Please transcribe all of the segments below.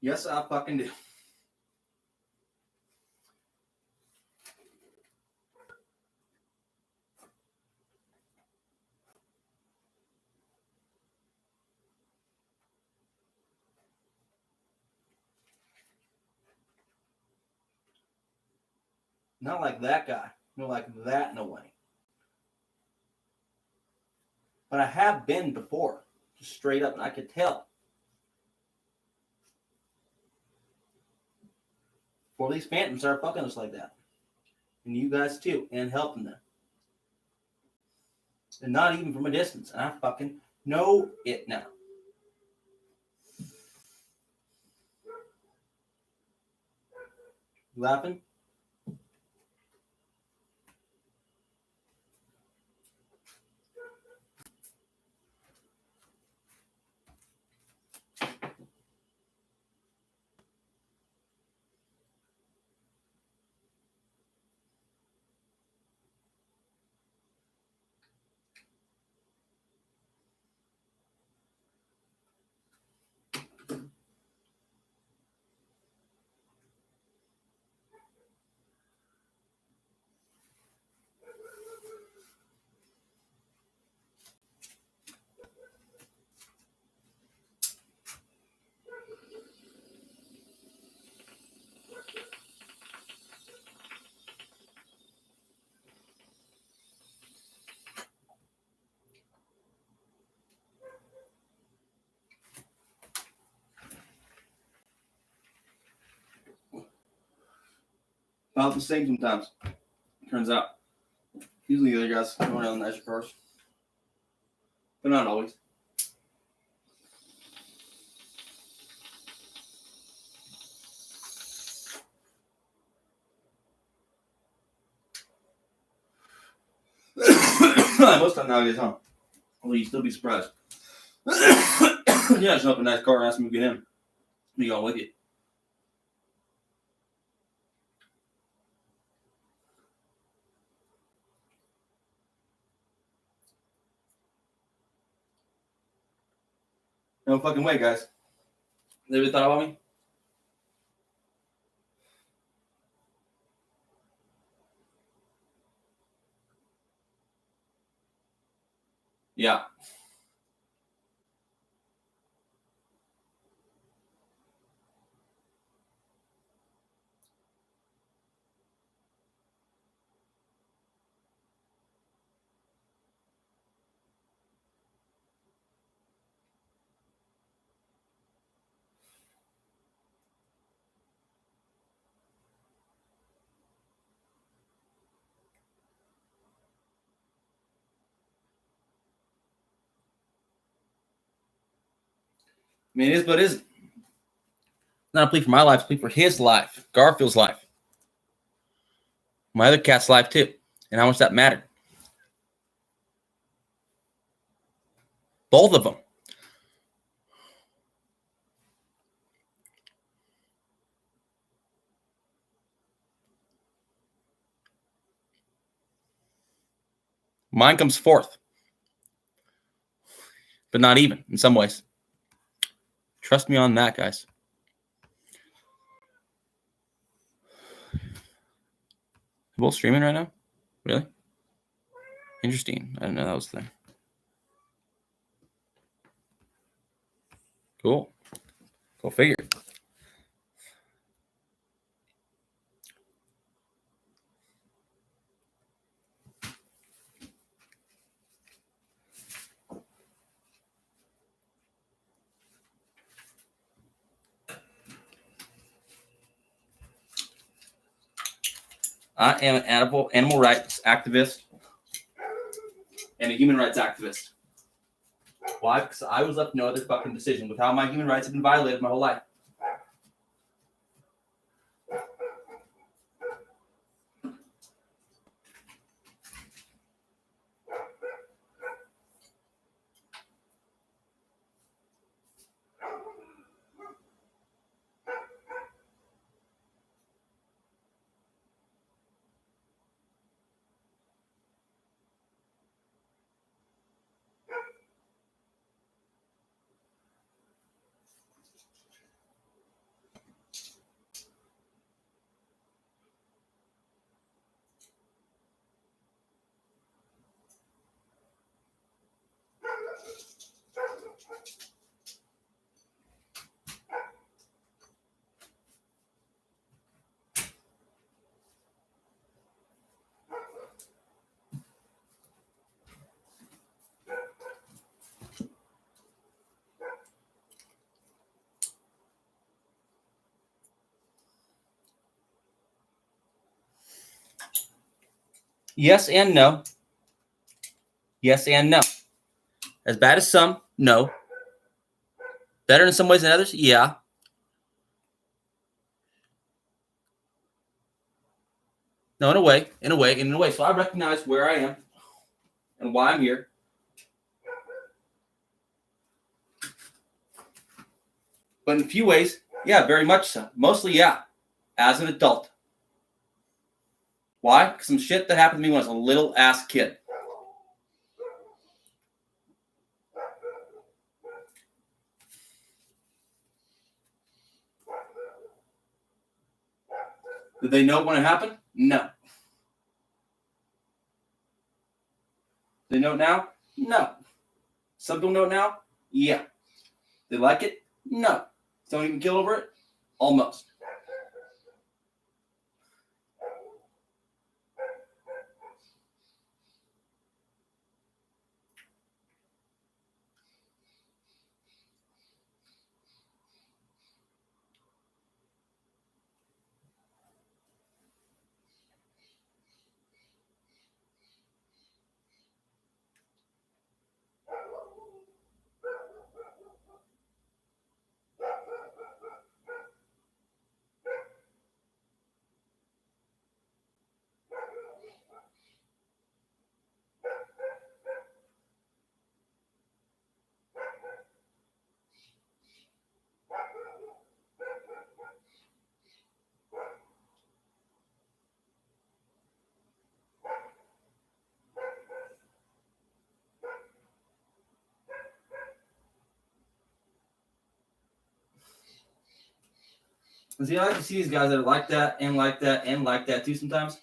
Yes, I fucking do. Not like that guy. No, like that in a way. But I have been before. Just straight up, and I could tell. Well, these phantoms are fucking us like that. And you guys too, and helping them. And not even from a distance. And I fucking know it now. You laughing? About the same sometimes. Turns out. Usually the other guys going down the nicer cars. But not always. Most time nowadays, huh? Well, you'd still be surprised. Yeah, show up in a nice car and ask me to get in. Me going with you. No fucking way, guys. They ever thought about me? Yeah. I mean, it is, but it isn't. It's not a plea for my life, it's a plea for his life, Garfield's life. My other cat's life, too. And how much that mattered. Both of them. Mine comes fourth. But not even, in some ways. Trust me on that, guys. They're both streaming right now? Really? Interesting. I didn't know that was the thing. Cool. Go figure. I am an animal rights activist and a human rights activist. Why? Because I was left no other fucking decision with how my human rights have been violated my whole life. Yes and no. Yes and no. As bad as some, no. Better in some ways than others, yeah. No, in a way. So I recognize where I am and why I'm here. But in a few ways, yeah, very much so. Mostly, yeah, as an adult. Why? Because some shit that happened to me when I was a little ass kid. Did they know when it happened? No. They know it now? No. Some don't know it now? Yeah. They like it? No. Don't even kill over it? Almost. See, I like to see these guys that are like that and like that and like that too sometimes.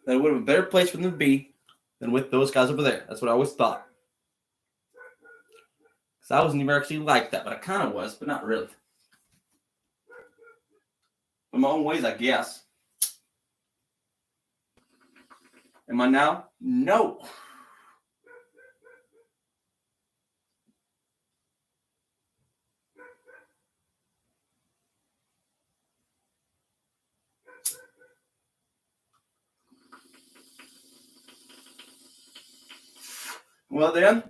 That would have a better place for them to be than with those guys over there. That's what I always thought. Because I wasn't even actually like that, but I kind of was, but not really. In my own ways, I guess. Am I now? No. Well, then,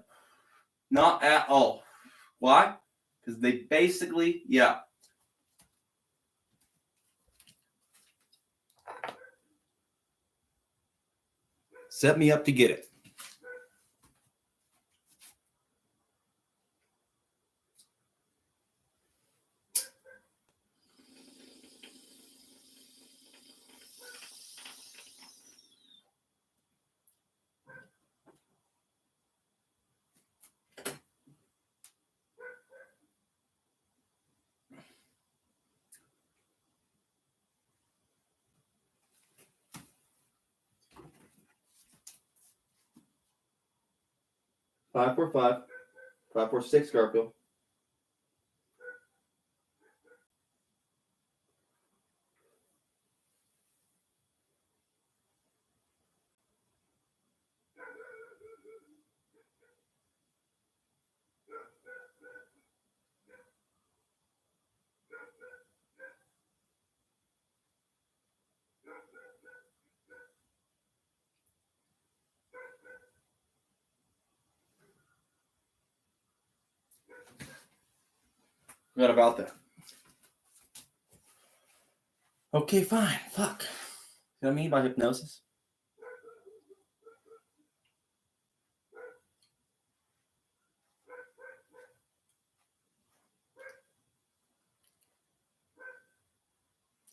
not at all. Why? Because they basically, yeah. Set me up to get it. Five, 4, 5. 5, 4, 6, Garfield. Forgot about that. Okay, fine. Fuck. You know what I mean by hypnosis?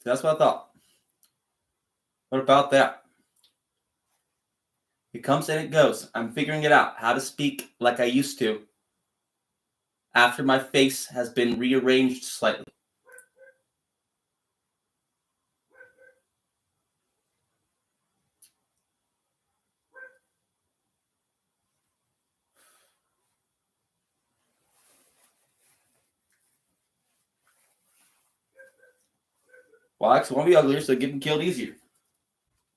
That's what I thought. What about that? It comes and it goes. I'm figuring it out, how to speak like I used to after my face has been rearranged slightly. Well, I actually want to be uglier, so getting killed easier.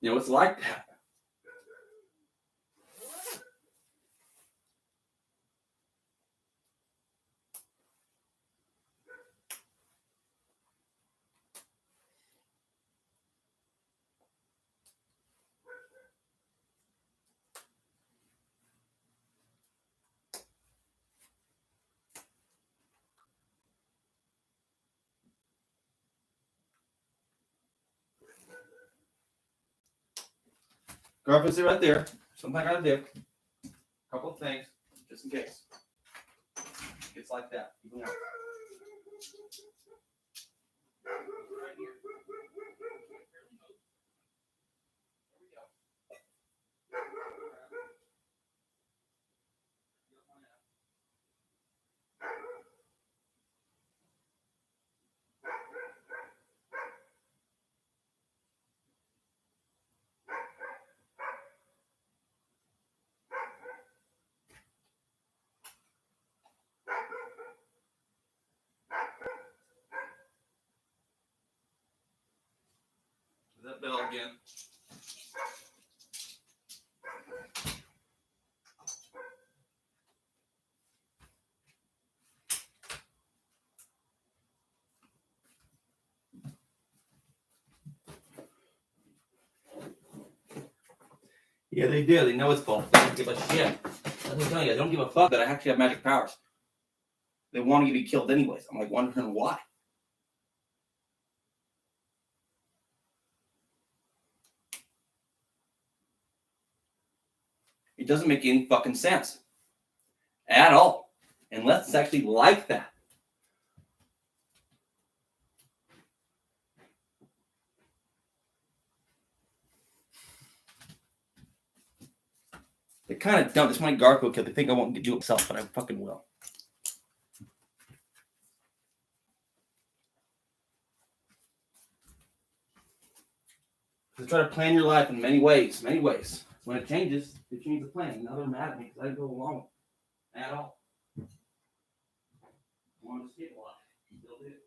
You know, it's like that. Girlfriend, sit right there. Something I gotta do. A couple of things, just in case. It's like that. Even more. Right here. That bell again. Yeah, they do. They know it's false. They don't give a shit. That's what I'm telling you. They don't give a fuck that I actually have magic powers. They want you to be killed anyways. I'm like wondering why. It doesn't make any fucking sense. At all. Unless it's actually like that. They kind of don't. This might Garfield kill. They think I won't do it myself, but I fucking will. So try to plan your life in many ways. Many ways. When it changes, you change the plan. Now they're mad at me because I didn't go along at all. I wanted to skip a lot. Still did.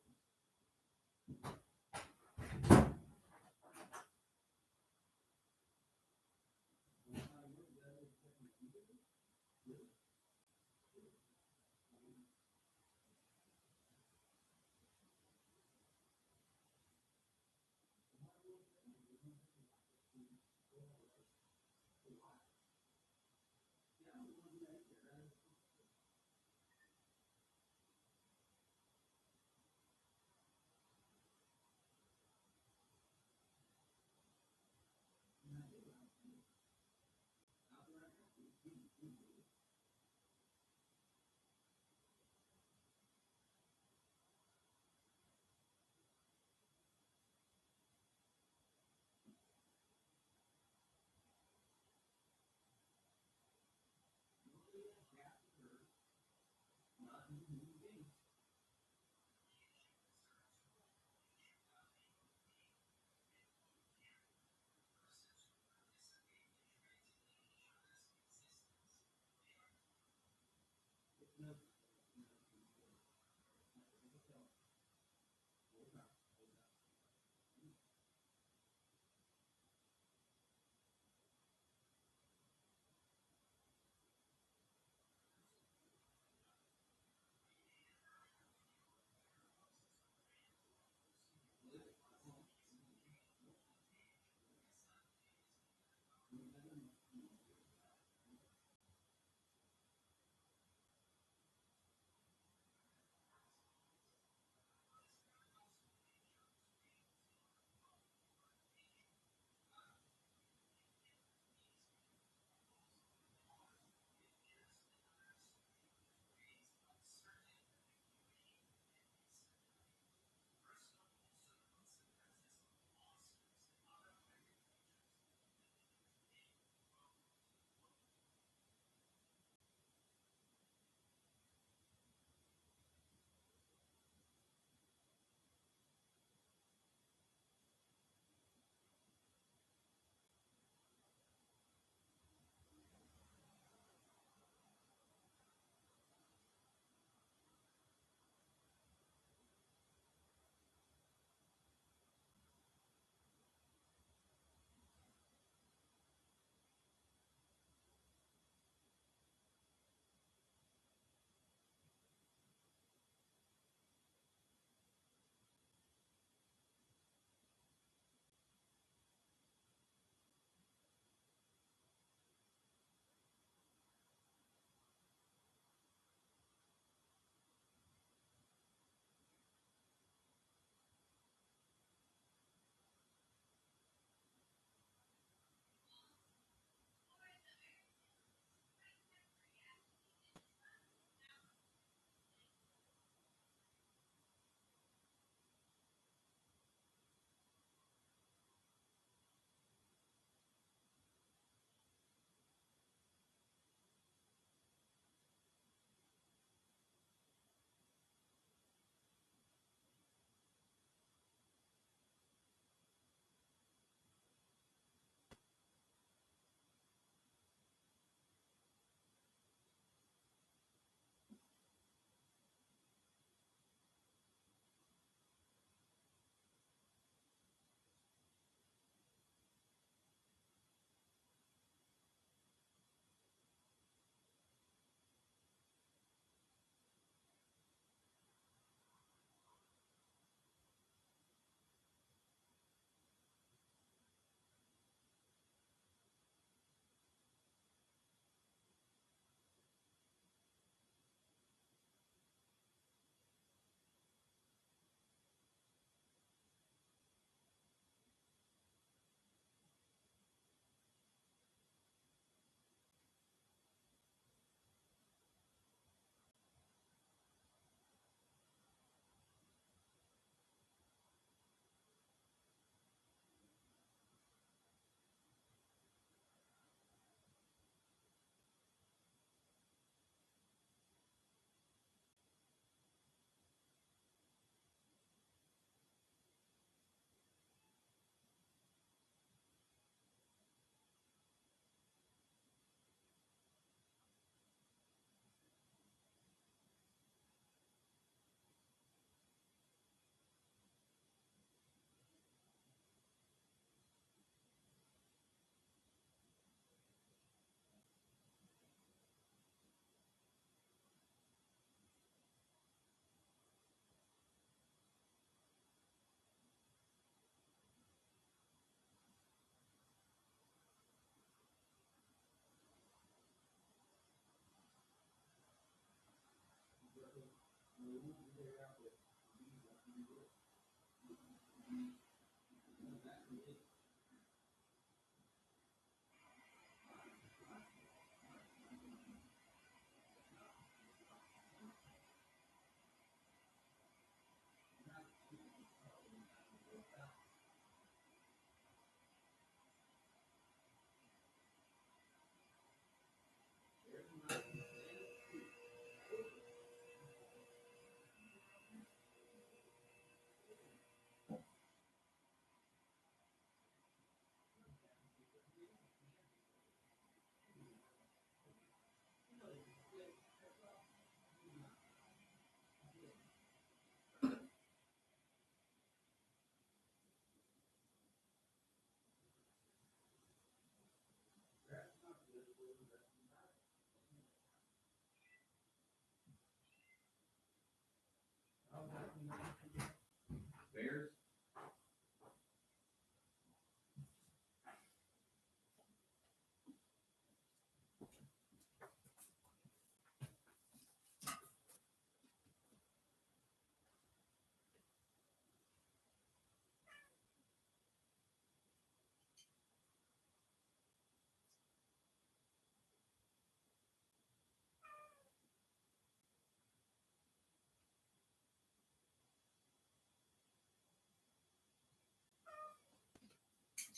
Bears.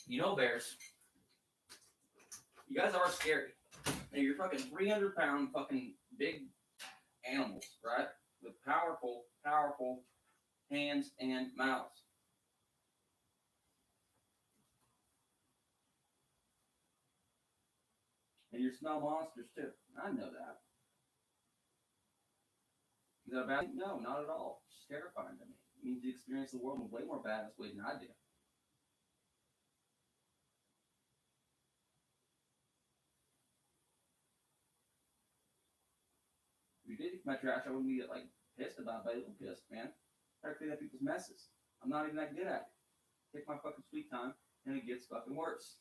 You know, Bears. You guys are scary. And you're fucking 300-pound fucking big animals, right? With powerful, powerful hands and mouths. And you smell monsters too. I know that. Is that a bad thing? No, not at all. It's just terrifying to me. It means you experience the world in way more badass ways than I do. If you did eat my trash, I wouldn't be like pissed about it, but a little pissed, man. I clean up people's messes. I'm not even that good at it. Take my fucking sweet time, and it gets fucking worse.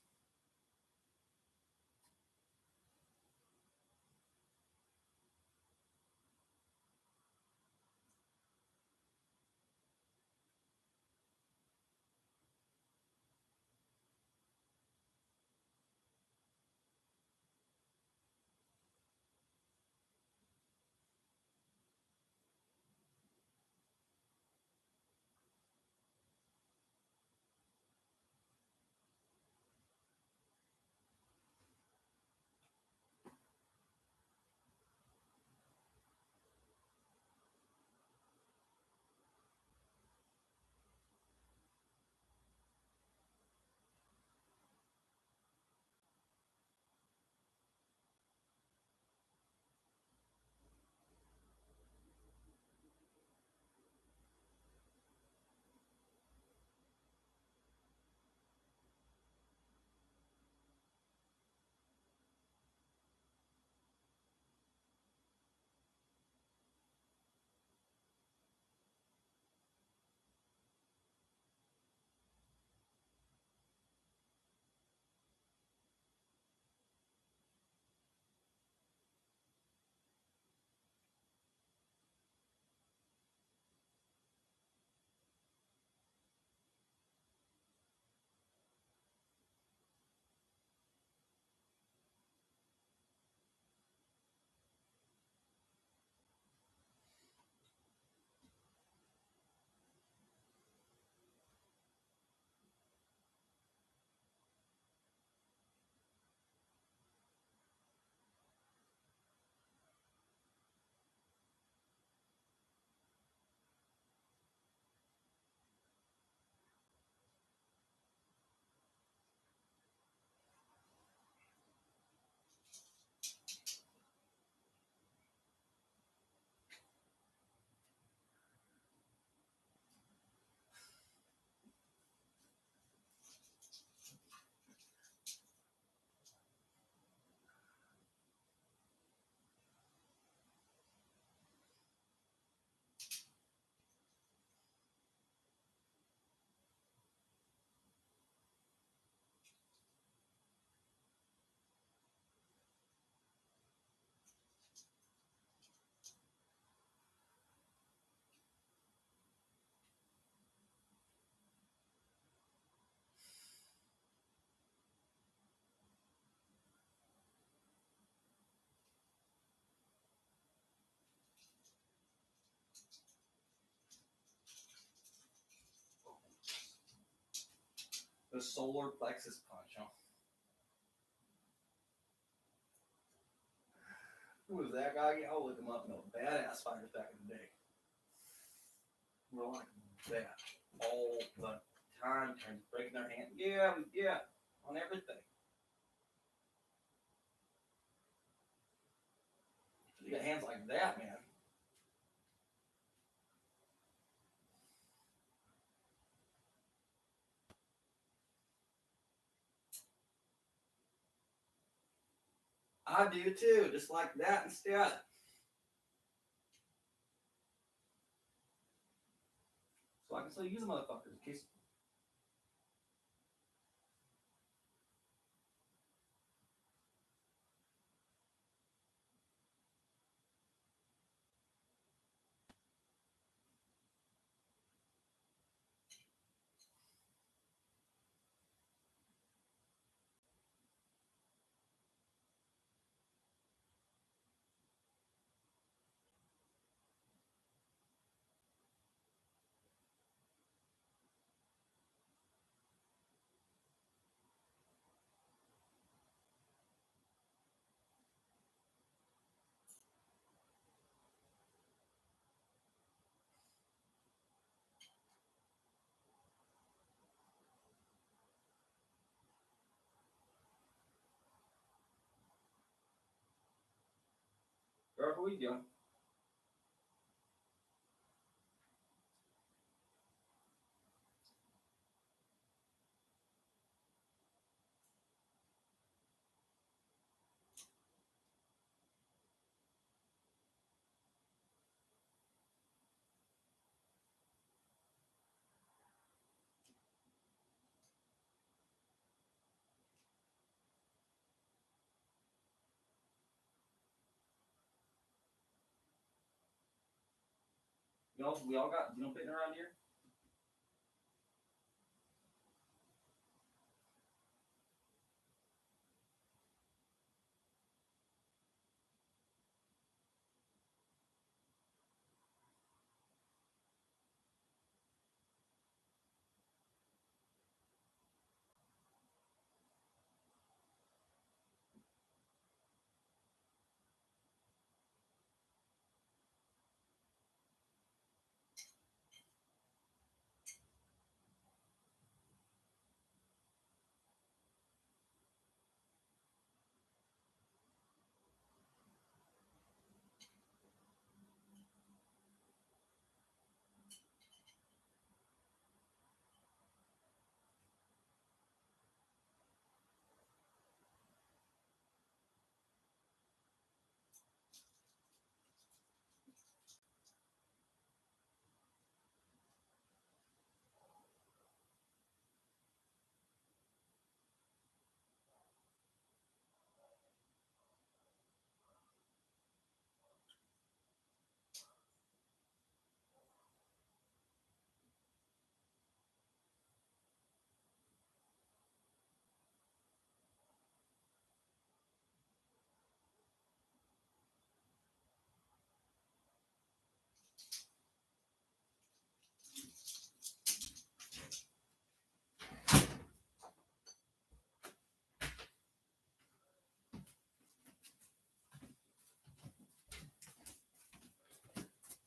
The solar plexus punch, huh? Who was that guy? I'll look him up. No, badass fighters back in the day. We're like that all the time, breaking their hand. Yeah, on everything. You got hands like that, man. I do too, just like that instead. So I can still use a motherfucker in case. Girl, what are we doing? We all got fitting around here.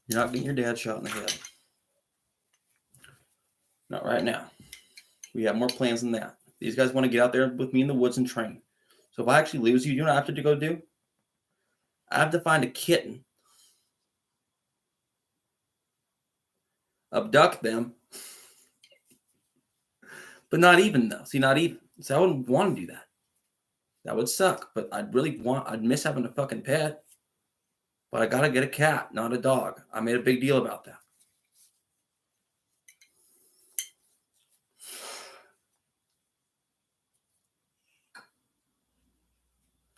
You're not getting your dad shot in the head. Not right now. We have more plans than that. These guys want to get out there with me in the woods and train. So if I actually lose you, you know what I have to go do? I have to find a kitten, abduct them, but not even though. See, not even. So I wouldn't want to do that. That would suck. But I'd miss having a fucking pet. But I gotta get a cat, not a dog. I made a big deal about that.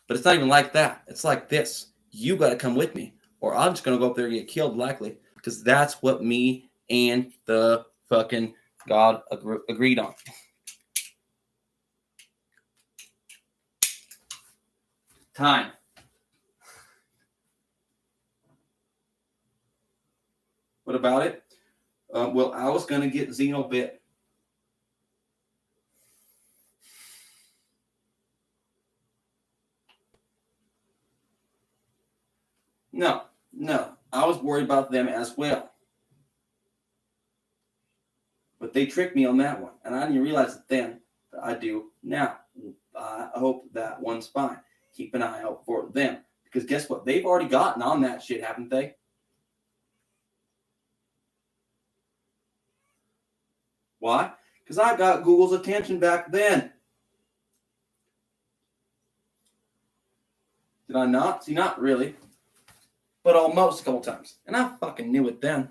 But it's not even like that. It's like this. You got to come with me, or I'm just going to go up there and get killed, likely, because that's what me and the fucking God agreed on. Time. What about it? Well, I was going to get Xenobit. No. I was worried about them as well. But they tricked me on that one. And I didn't realize it then, but I do now. I hope that one's fine. Keep an eye out for them. Because guess what? They've already gotten on that shit, haven't they? Why? Because I got Google's attention back then. Did I not? See, not really. But almost a couple times. And I fucking knew it then.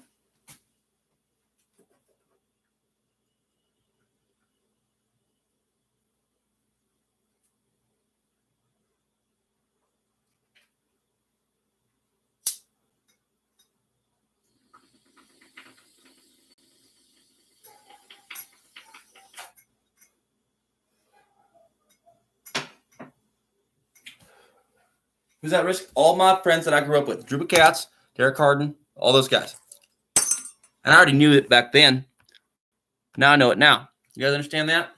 Who's at risk? All my friends that I grew up with. Drupa Katz, Derek Harden, all those guys. And I already knew it back then. Now I know it now. You guys understand that?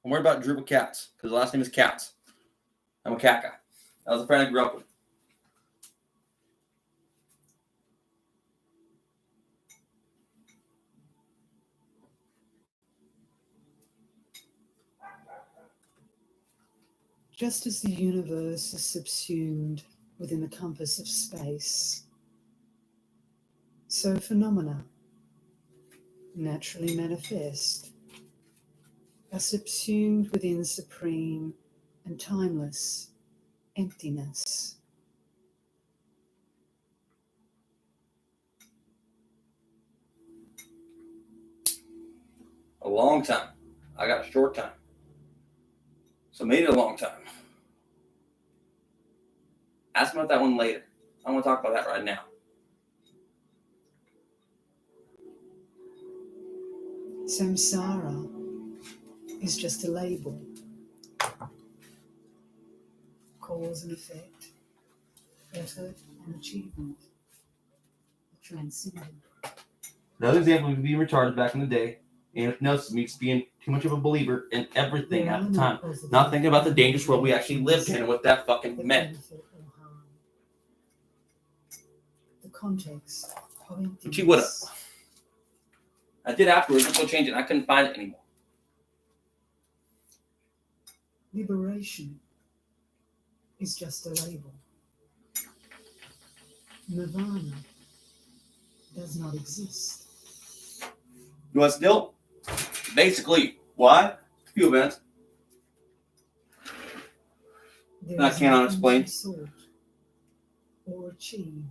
I'm worried about Drupa Katz because the last name is Katz. I'm a cat guy. That was a friend I grew up with. Just as the universe is subsumed within the compass of space, so phenomena, naturally manifest, are subsumed within supreme and timeless emptiness. A long time. I got a short time. So maybe a long time. Ask me about that one later. I want to talk about that right now. Samsara is just a label. Cause and effect, effort and achievement, transcendent. Another example of being retarded back in the day, and if notice me being too much of a believer in everything at the time, not thinking about the dangerous world we actually lived in and what that fucking meant. The context of emptiness. But you would have. I did afterwards. Let's go change it. I couldn't find it anymore. Liberation is just a label. Nirvana does not exist. You want still? Basically, why? A few events. I cannot explain. Or achieved.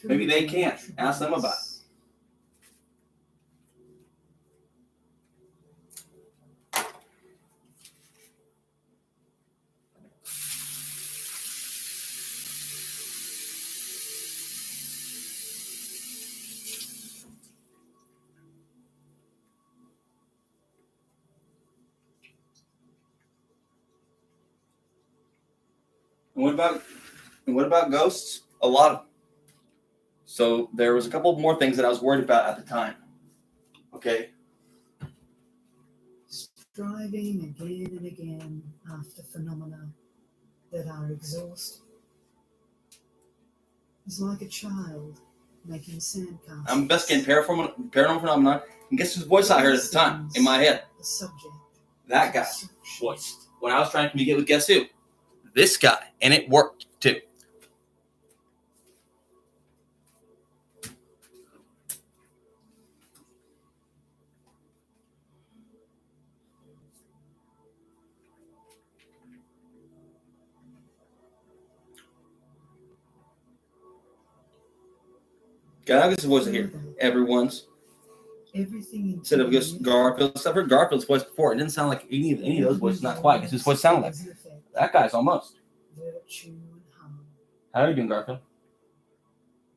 Maybe they can't. Ask them about it. And what about ghosts? A lot of them. So there was a couple more things that I was worried about at the time. Okay. Striving again and again after phenomena that are exhausting is like a child making sandcastles. I'm best getting paranormal phenomenon. And guess whose voice I heard at the time in my head? The subject. That guy's voice. When I was trying to communicate with guess who? This guy. And it worked too. God, I guess the voice I hear. Everyone's. Everything Instead of just Garfield's. I've heard Garfield's voice before. It didn't sound like any of those voices. Not quite. Guess whose voice sounded like? That guy's almost. Virtue and harm. How are you doing, Garfield?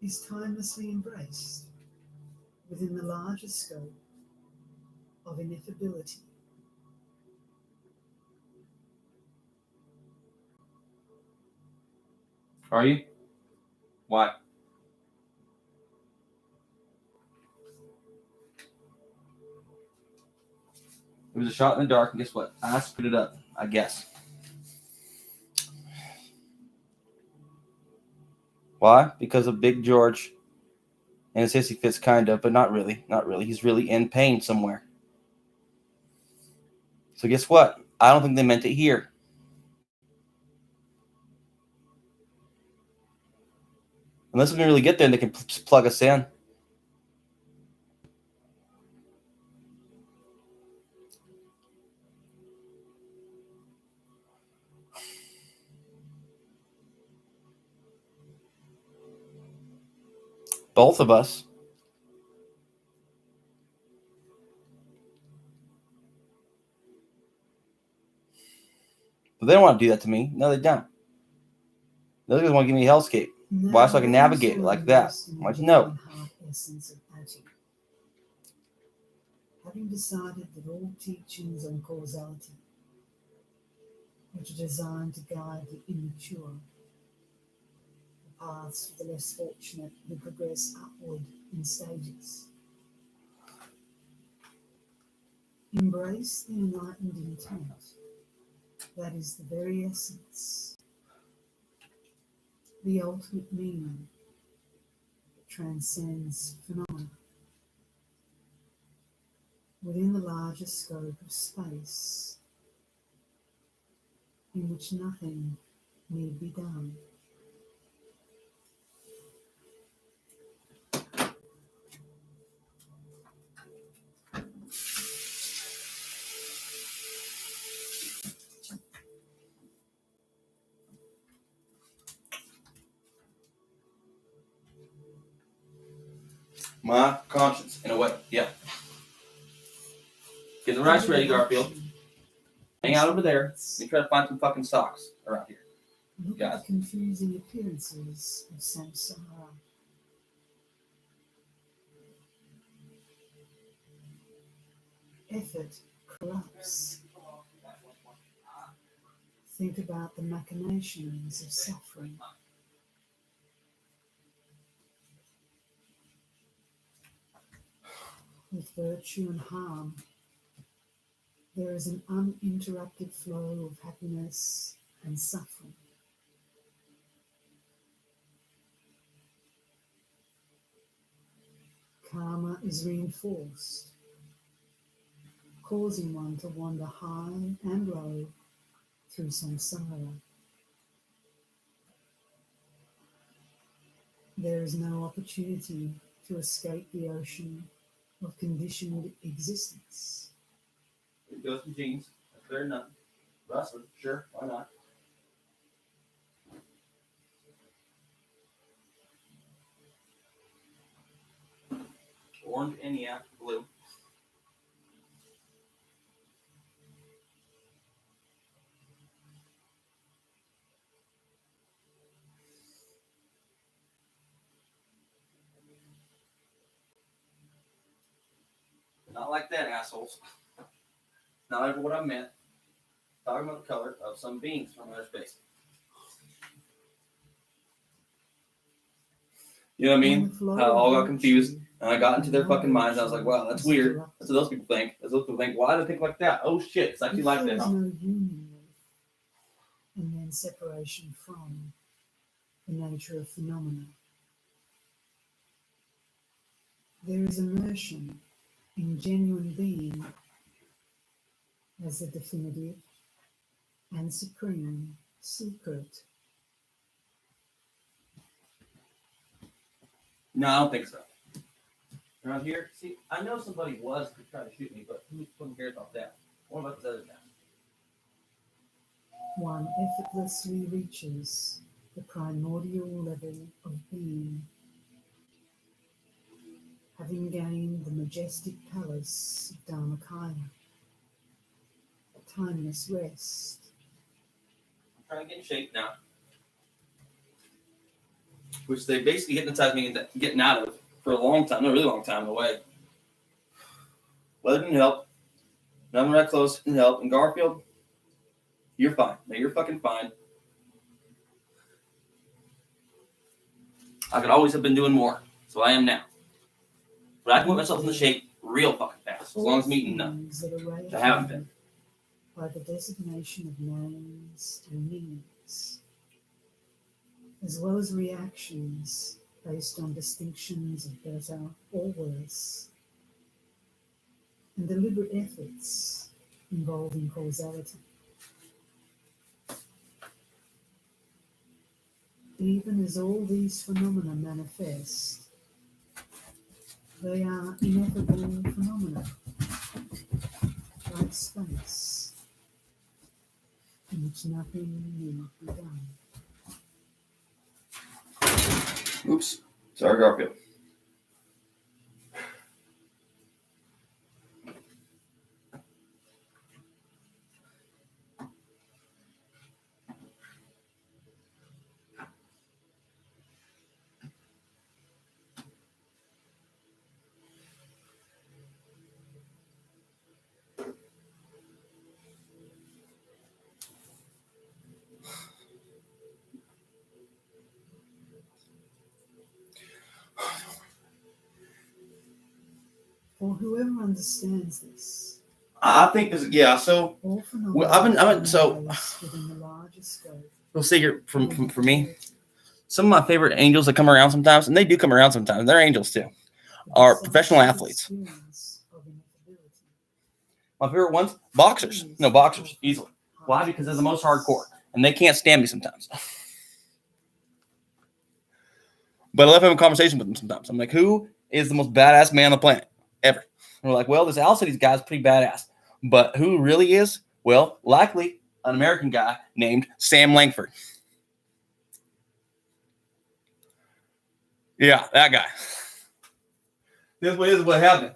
Is timelessly embraced within the larger scope of ineffability. Are you? Why? It was a shot in the dark, and guess what? I screwed it up, I guess. Why? Because of Big George and his hissy fits, kind of, but not really. Not really. He's really in pain somewhere. So guess what? I don't think they meant it here. Unless we can really get there and they can just plug us in. Both of us. But they don't want to do that to me. No, they don't. Those guys want to give me a hellscape. Why? So I can navigate it like that. Like, no. Essence of Ati. Having decided that all teachings on causality, which are designed to guide the immature, the paths for the less fortunate who progress upward in stages, embrace the enlightened intent. That is the very essence, the ultimate meaning that transcends phenomena within the larger scope of space, in which nothing need be done. My conscience, in a way. Yeah. Get the rice ready, Garfield. Hang out over there. Let me try to find some fucking socks around here. Look at the confusing appearances of samsara. Effort corrupts. Think about the machinations of suffering. With virtue and harm, there is an uninterrupted flow of happiness and suffering. Karma is reinforced, causing one to wander high and low through samsara. There is no opportunity to escape the ocean of conditioned existence. Go some jeans. That's better than nothing. Rustler, sure, why not? Orange and yeah, blue. Not like that, assholes. Not ever what I meant. Talking about the color of some beans from outer space. You know what I mean? How I all got confused and I got into their fucking minds. I was like, wow, that's weird. That's what those people think. That's what those people think. Why do they think like that? Oh shit, it's actually like that. There is no union with and then separation from the nature of phenomena. There is immersion in genuine being as the definitive and supreme secret. No, I don't think so. Around here, see, I know somebody was trying to shoot me, but who fucking cares about that? What about this other guy? One effortlessly reaches the primordial level of being, having gained the majestic palace of Dharmakaya, timeless rest. I'm trying to get in shape now. Which they basically hypnotized me into getting out of for a long time, a really long time away. Weather didn't help. None of my clothes didn't help. And Garfield, you're fine. No, you're fucking fine. I could always have been doing more, so I am now. But I can put myself in the shape real fucking fast, as long as I'm eating nothing. Which I haven't been. By the designation of names and meanings. as well as reactions based on distinctions of better or worse, and deliberate efforts involving causality. Even as all these phenomena manifest, they are ineffable phenomena, like space, in which nothing need be done. Oops. Sorry, Garfield. For whoever understands this, I think this. Yeah. So all phenomena well, I've been so. within the larger scope. We'll see here from for me. Some of my favorite angels that come around sometimes, and they do come around sometimes. They're angels too. Are professional athletes. My favorite ones, boxers. No, boxers, easily. Why? Because they're the most hardcore, and they can't stand me sometimes. But I love having a conversation with them sometimes. I'm like, who is the most badass man on the planet ever? And we're like, well, this Al City's guy's pretty badass. But who really is? Well, likely an American guy named Sam Langford. Yeah, that guy. This is what happened.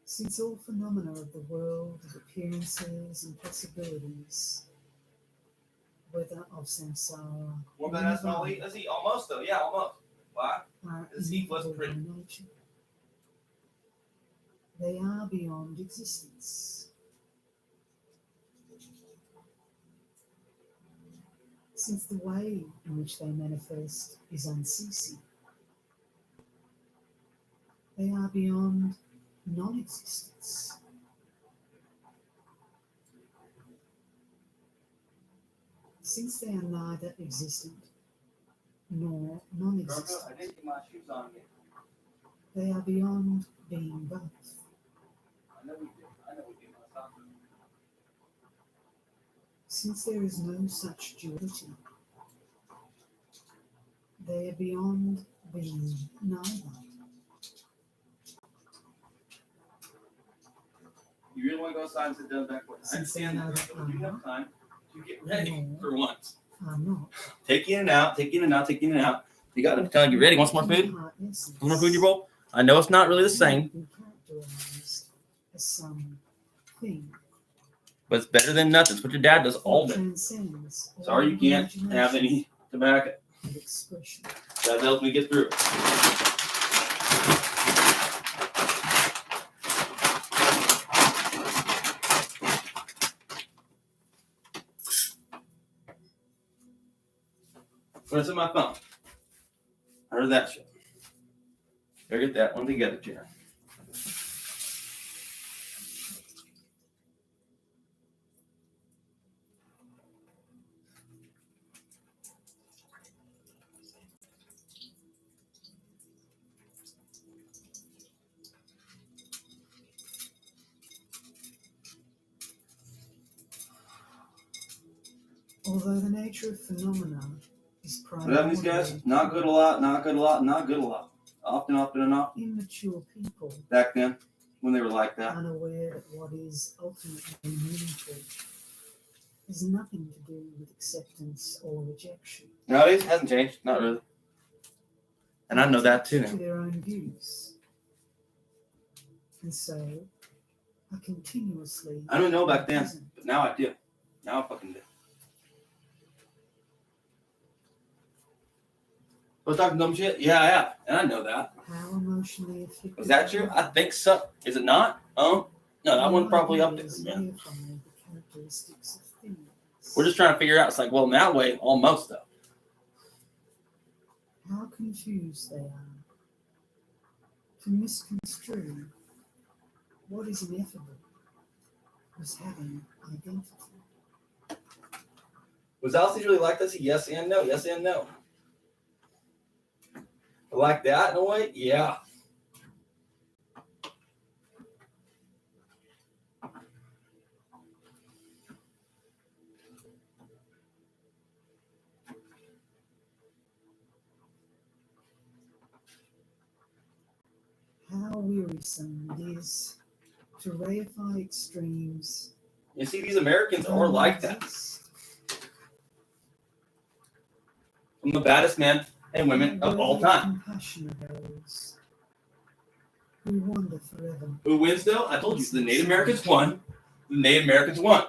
Since all phenomena of the world of appearances and possibilities, whether of samsara Well, or but that's nirvana, not late. Let's see. Almost though. Yeah, almost. Why? are This heat was ineffable pretty. by nature. They are beyond existence. Since the way in which they manifest is unceasing, they are beyond non-existence. Since they are neither existent nor I non-existent, didn't get my shoes on yet. they are beyond being both. I know we did. Since there is no such duality, they are beyond being neither. You really want to go outside and sit down backwards? I understand that. But you have time to get ready for once. I'm not. Take in and out, take in and out, take in and out. You got to kind of get ready. Want some more food? Want more food in your bowl? I know it's not really the same, As something but it's better than nothing. It's what your dad does all day. transcends all Sorry you can't have any tobacco. and expression. That helps me get through it. What's in my phone? I heard that shit. Better get that one together, Jared. Although the nature of phenomena is What happened, these guys? Not good a lot, not good a lot, not good a lot. Often, often, and often. Immature people Back then, when they were like that. unaware that what is ultimately meaningful has nothing to do with acceptance or rejection. Nowadays, it hasn't changed. Not really. And I know that too now. To their own views. And so are continuously. I didn't know back then, but now I do. Now I fucking do. Was talking dumb shit? Yeah, I have. And I know that. How emotionally affected. Is that true? I think so. Is it not? No, that one's probably up there. Yeah. We're just trying to figure out. It's like, well, in that way, almost though. How confused they are to misconstrue What is ineffable was having identity. Was Alice really like this? Yes and no. Yes and no. Like that in a way? Yeah. How wearisome it is to reify extremes. You see, these Americans are like that. I'm the baddest men and women of all time. Who wander forever. Who wins though? I told you, the Native Americans won. The Native Americans won.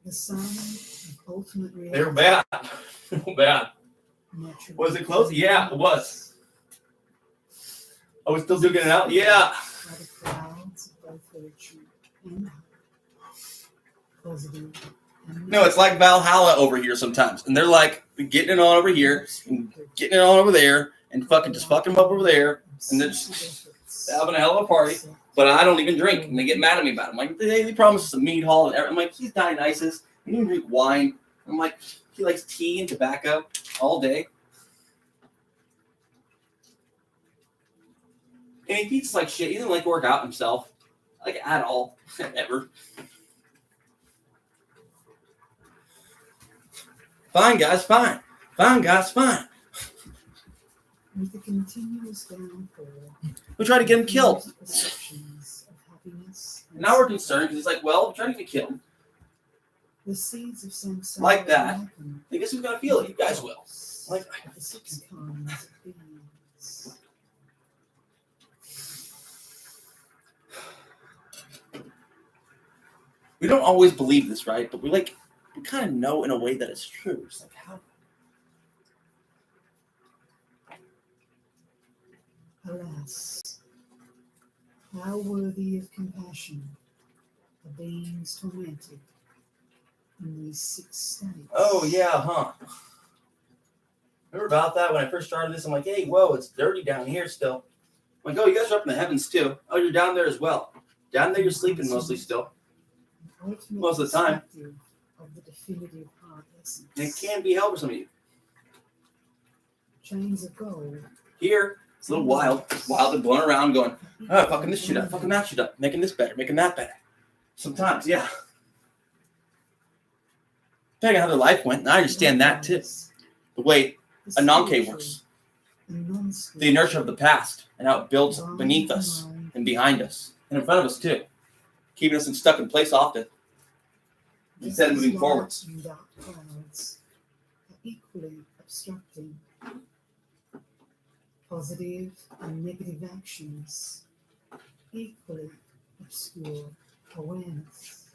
The sun of ultimate reality. They were bad. They were bad. Was it close? Yeah, it was. Are we still doing it out? Yeah. By the crowds of both virtue and positive. No, it's like Valhalla over here sometimes. And they're like getting it on over here and getting it on over there and fucking just fucking them up over there. And they're just having a hell of a party. But I don't even drink. And they get mad at me about it. I'm like, they promised us a meat haul. And I'm like, he's Dionysus. He didn't drink wine. I'm like, he likes tea and tobacco all day. And he eats like shit. He didn't like work out himself. Like at all. Ever. Fine, guys, fine. Fine, guys, fine. With the continuous downpour, We try to get him killed. perceptions of happiness and Now we're concerned because he's like, well, we're trying to get killed. the seeds of samsara Like that. ripen I guess who's going to feel it? You guys will. Like, the 6 kinds of beings. we don't always believe this, right? But we kind of know in a way that it's true. It's like, how? Alas, how worthy of compassion are beings tormented in these 6 states. Oh, yeah, huh? Remember about that when I first started this? I'm like, hey, whoa, it's dirty down here still. I'm like, oh, you guys are up in the heavens too. Oh, you're down there as well. Down there you're sleeping mostly still. Most of the time. Of the definitive heart essence. And it can be hell for some of you. Chains of gold. Here, it's a little wild. It's wild and blowing around going, oh, fucking this shit up, fucking that shit up, making this better, making that better. Sometimes, yeah. Depending on how their life went, and I understand that too. The way a non-K works. The inertia of the past and how it builds beneath us and behind us and in front of us too. Keeping us stuck in place often. Instead of moving forwards. Dark clouds are equally obstructing. Positive and negative actions equally obscure awareness.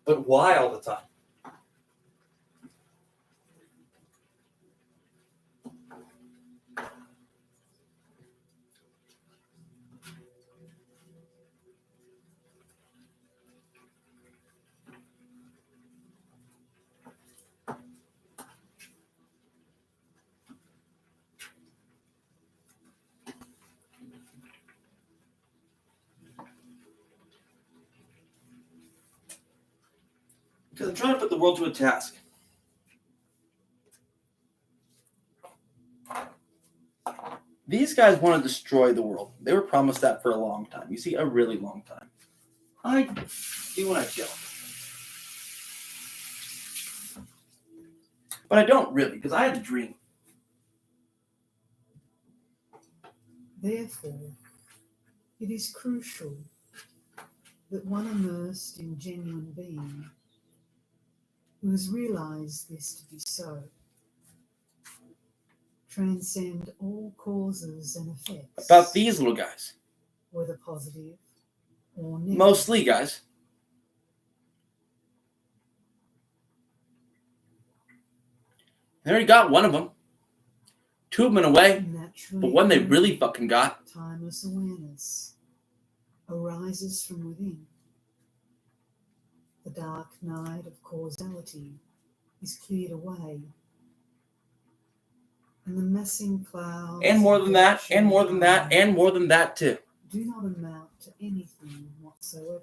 But why all the time? Because I'm trying to put the world to a task. These guys want to destroy the world. They were promised that for a long time. You see, a really long time. I do when I don't. But I don't really, because I had a dream. Therefore, it is crucial that one immersed in genuine being who has realized this to be so transcend all causes and effects. About these little guys. Whether positive or negative. Mostly, guys. They already got one of them. 2 of them in a way. But one they really fucking got. Timeless awareness arises from within. The dark night of causality is cleared away. And the messing clouds. And more than that, and more than that, and more than that too. Do not amount to anything whatsoever.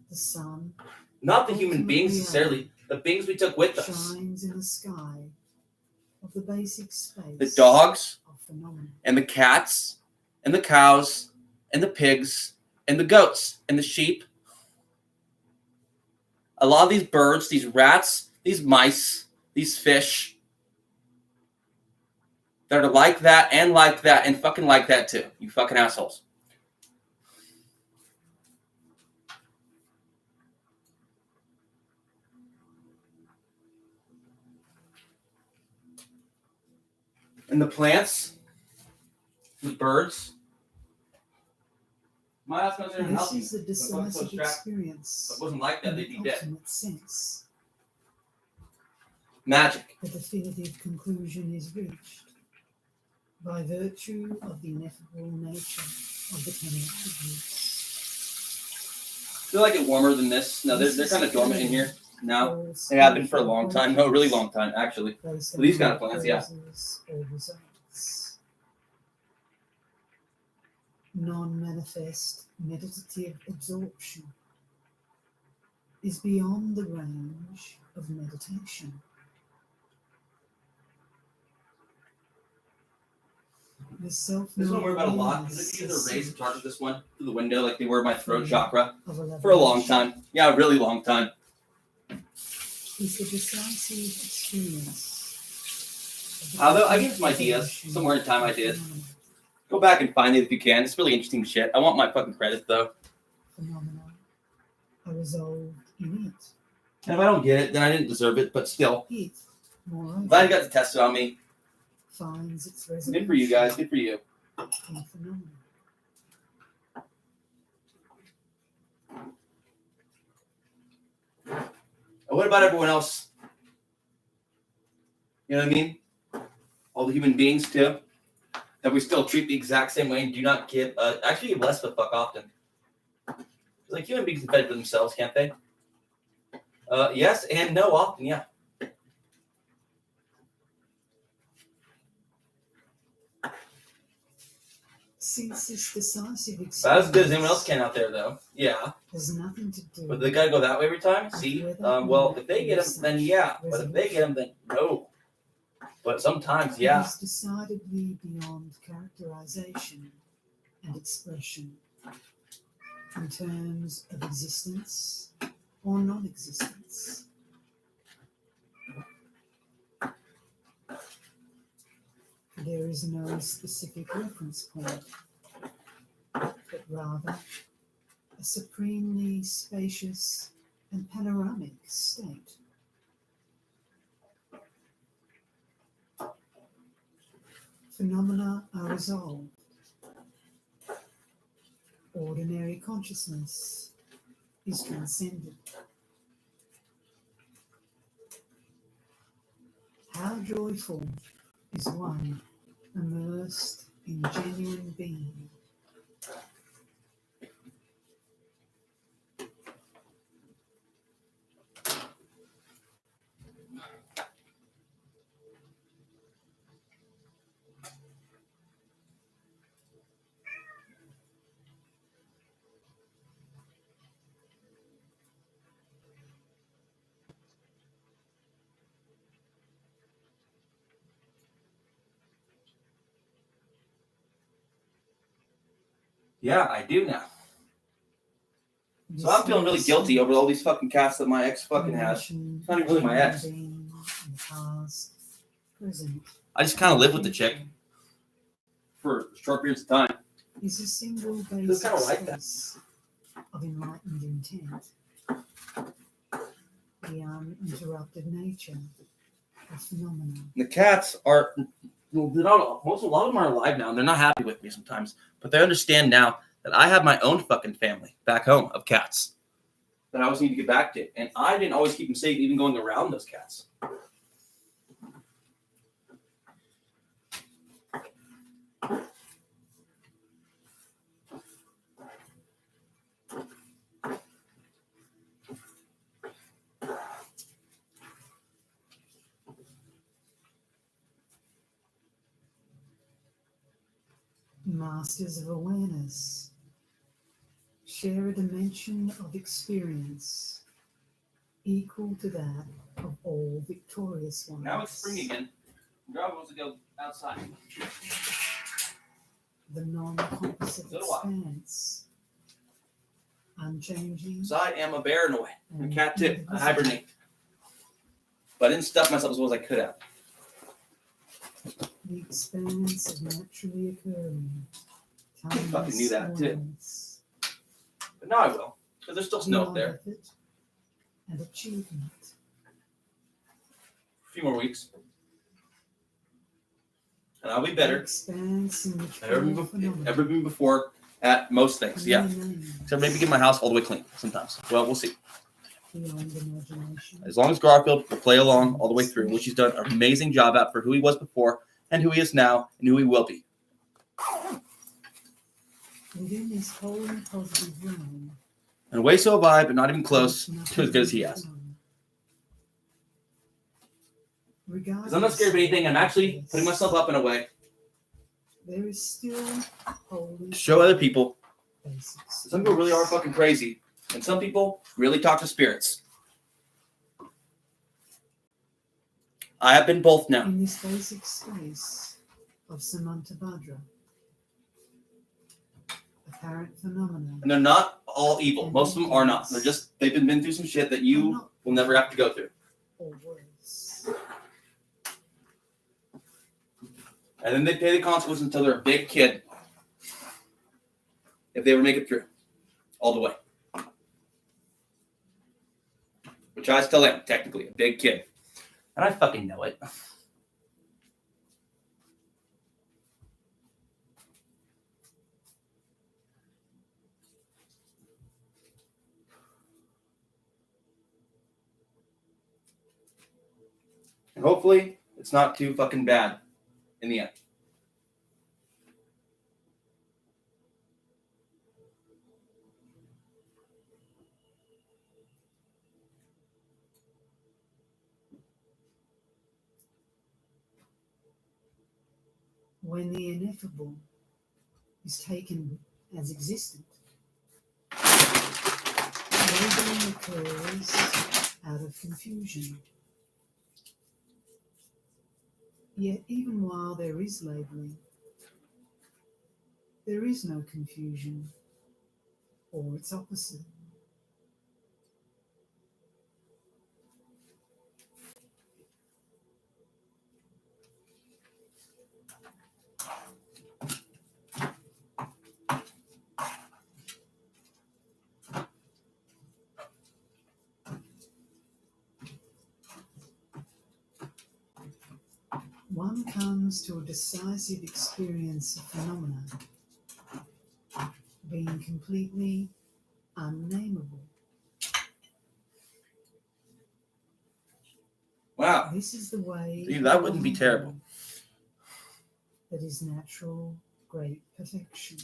The sun. Not the human beings necessarily, the beings we took with us. Shines in the sky of the basic space. The dogs, of phenomena. and the cats, and the cows, and the pigs, and the goats, and the sheep. A lot of these birds, these rats, these mice, these fish, that are like that, and fucking like that too. You fucking assholes. And the plants, the birds. My ass knows they're healthy. This is a decisive experience. It wasn't like that, they'd be dead. Ultimate sense. Magic. The definitive conclusion is reached by virtue of the ineffable nature of the 10 attributes. I feel like it's warmer than this. No, they're kind of dormant in here now. They have been for a long time. No, a really long time, actually. So these kind of plants, yeah. Non-manifest meditative absorption is beyond the range of meditation. This one I worry about a lot because I could either raise the target this one through the window like they were my throat chakra for a long time. Yeah, a really long time. Is the decisive experience. Although I gave some ideas, somewhere in time I did. Go back and find it if you can. It's really interesting shit. I want my fucking credit though. Phenomena are resolved in it. And if I don't get it, then I didn't deserve it, but still. It, moreover, Glad you got to test it on me. Finds its resolution. Good for you guys. Good for you. In phenomena. What about everyone else? You know what I mean? All the human beings too, that we still treat the exact same way and do not give, actually give less of a fuck often. Like human beings can fend for themselves, can't they? Yes and no often, yeah. Since this decisive experience. Not as good as anyone else can out there, though. Yeah. Has nothing to do. But they gotta go that way every time. See, well, if they get them, then yeah. But if they get them, then no. But sometimes, yeah. It is decidedly beyond characterization and expression in terms of existence or non-existence. There is no specific reference point, but rather a supremely spacious and panoramic state. Phenomena are resolved. Ordinary consciousness is transcended. How joyful is one immersed in genuine being. Yeah, I do now. So I'm feeling really guilty over all these fucking cats that my ex fucking has. It's not even really my ex. I just kind of live with the chick for short periods of time. Is a single basic It's kind of like that. Of enlightened intent. The uninterrupted nature of phenomena. The cats are, they're not, a lot of them are alive now, and they're not happy with me sometimes. But they understand now that I have my own fucking family back home of cats that I always need to get back to. And I didn't always keep them safe, even going around those cats. masters of awareness share a dimension of experience equal to that of all victorious ones. Now it's spring again. Grandma wants to go outside. The non-composite So do I. expanse, unchanging. So I am a bear in a way. I'm a and cat too. I indivisible. hibernate. But I didn't stuff myself as well as I could have. The expanse of naturally occurring. fucking knew that, too. moments, But now I will. Because there's still snow up beyond there. effort and achievement. A few more weeks. And I'll be The better expanse in which than all phenomena ever been before at most things. Yeah. remain Except maybe get my house all the way clean sometimes. Well, we'll see. beyond imagination. As long as Garfield will play along all the way through, which he's done an amazing job at for who he was before and who he is now and who he will be. Within this whole positive realm, In a way so have I, but not even close to as good as he has. Because I'm not scared of anything. I'm actually putting myself up in a way There is still holy to show other people. basics. Some people really are fucking crazy. And some people really talk to spirits. I have been both now. In this basic space of Samantabhadra, apparent phenomena And they're not all evil. Most of them are not. They've been through some shit that you will never have to go through. or worse. And then they pay the consequences until they're a big kid. If they ever make it through. All the way. Which I still am, technically, a big kid. And I fucking know it. And hopefully, it's not too fucking bad in the end. When the ineffable is taken as existent, labeling occurs out of confusion. Yet even while there is labeling, there is no confusion or its opposite. One comes to a decisive experience of phenomena being completely unnameable. Wow. This is the way. See, that wouldn't be terrible. That is natural, great perfection.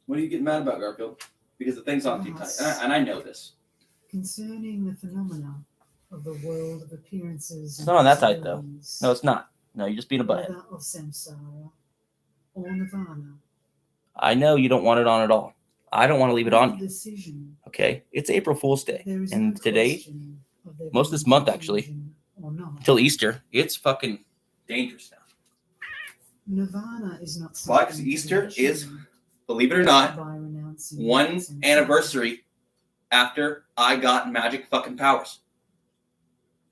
What are you getting mad about, Garfield? Because the thing's on too tight. And I know this. Concerning the phenomena of the world of appearances. It's not on that tight, though. No, it's not. No, you're just being a butthead. Whether of samsara or nirvana. I know you don't want it on at all. I don't want to leave it on you. Decision. Okay? It's April Fool's Day. There is And no today, question of there most of this being month, actually, confusion or not. until Easter, it's fucking dangerous now. Nirvana is not Why? something Because to be Easter is, achieved believe it or not, by renouncing one samsara. anniversary after I got magic fucking powers.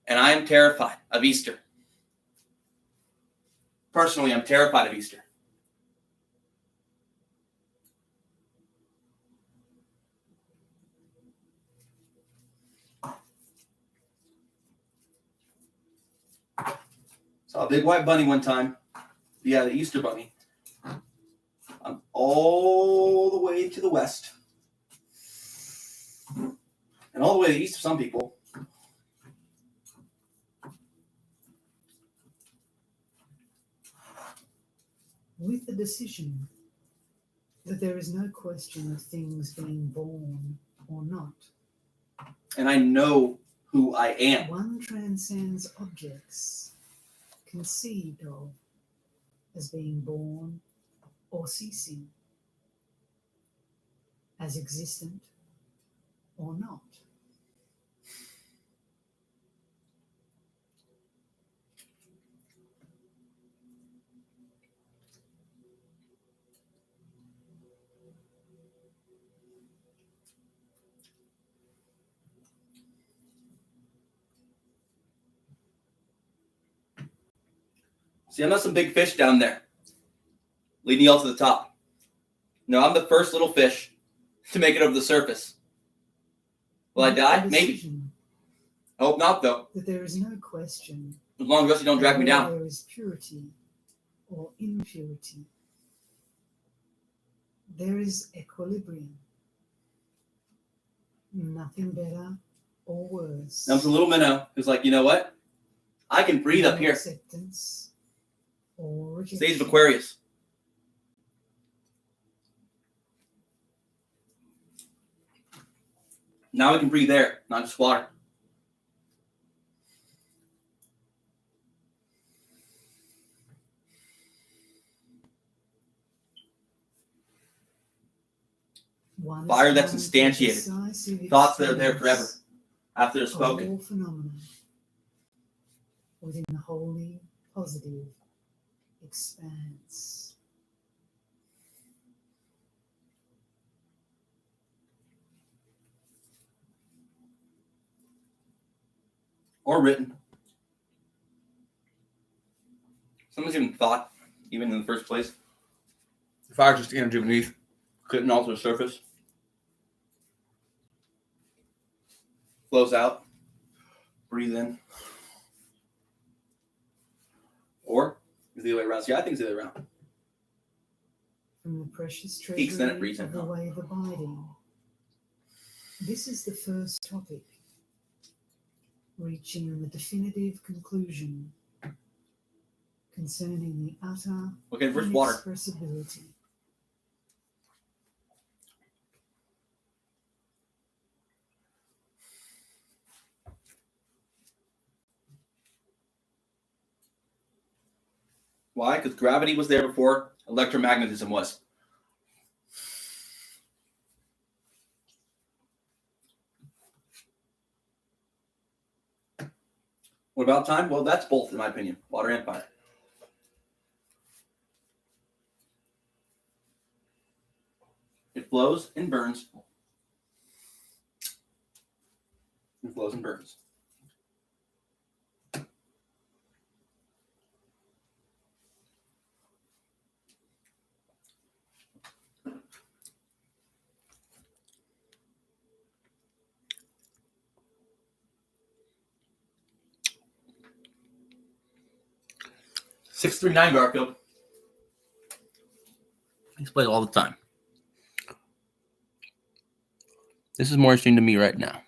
And I am terrified of Easter. Personally, I'm terrified of Easter. Saw a big white bunny one time. Yeah, the Easter bunny. I'm all the way to the west. And all the way to the east of some people. With the decision that there is no question of things being born or not. And I know who I am. One transcends objects, conceived of as being born or ceasing, as existent or not. See, I'm not some big fish down there, leading you all to the top. No, I'm the first little fish to make it over the surface. Will I die? Maybe. I hope not, though. That there is no question. As long as you don't drag me down. There is purity or impurity. There is equilibrium. Nothing better or worse. Now, it's a little minnow who's like, you know what? I can breathe up here. Acceptance or rejection. Stage of Aquarius. Now I can breathe air, not just water. Fire that's instantiated. Thoughts that are there forever after they're spoken. All phenomena within the wholly positive expanse. Or written. Someone's even thought, even in the first place. The fire's just energy beneath, couldn't alter the surface. Flows out. Breathe in. Or is the other way around? See, I think it's the other way around. From the precious Peaks, then it treasury breathes of the in. way of abiding. This is the first topic, reaching the definitive conclusion concerning the utter Okay, first water. inexpressibility. Why? Because gravity was there before electromagnetism was. What about time? Well, that's both, in my opinion. Water and fire. It flows and burns. It flows and burns. $639 Garfield. He's played all the time. This is more interesting to me right now.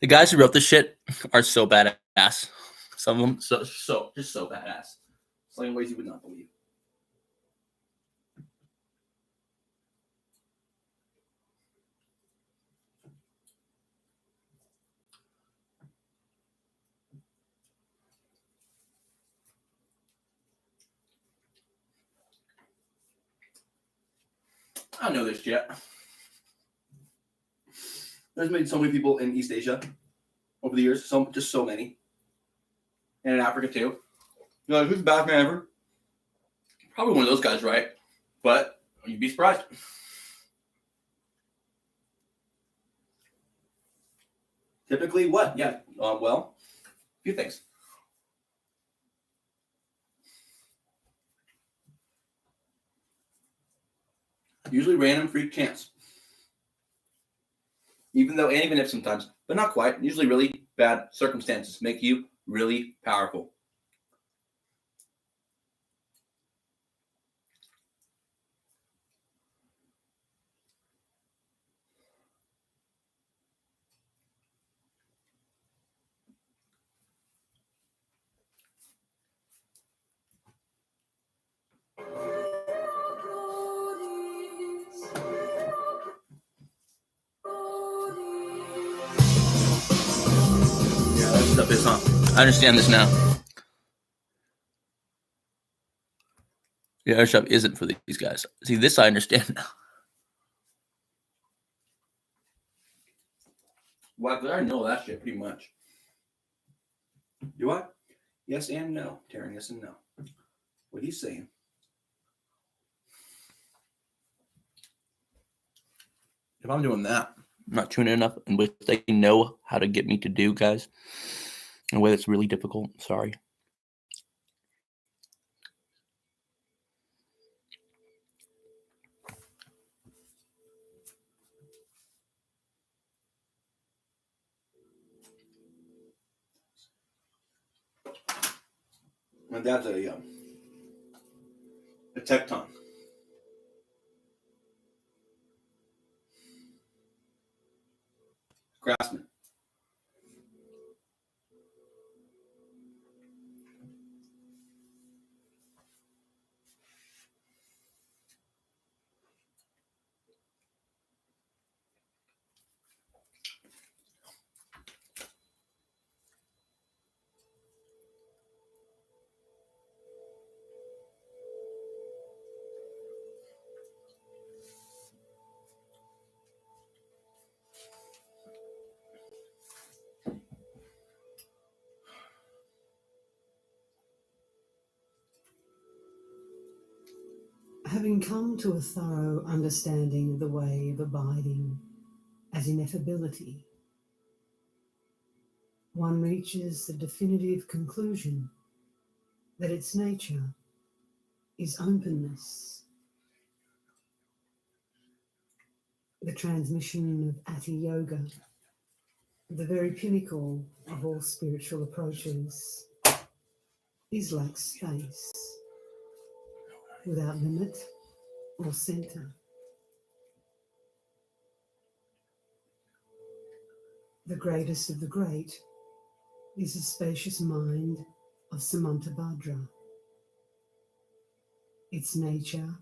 The guys who wrote this shit are so badass. Some of them so badass. It's like in ways you would not believe. I know this yet. There's been so many people in East Asia over the years, just so many. And in Africa too. You're like, who's the best man ever? Probably one of those guys, right? But you'd be surprised. Typically what? Yeah, well, a few things. Usually random freak chance. Even if sometimes, but not quite. Usually really bad circumstances make you really powerful. stuff is, huh? I understand this now. The other stuff isn't for these guys. See, this I understand now. Well, 'cause I already know that shit pretty much. Do I? Yes and no, Taran. Yes and no. What he's saying. If I'm doing that, I'm not tuning enough, and which they know how to get me to do, guys, in a way that's really difficult. Sorry. My dad's a tecton. Craftsman. Having come to a thorough understanding of the way of abiding as ineffability, one reaches the definitive conclusion that its nature is openness. The transmission of Ati Yoga, the very pinnacle of all spiritual approaches, is like space, without limit or center. The greatest of the great is the spacious mind of Samantabhadra. Its nature,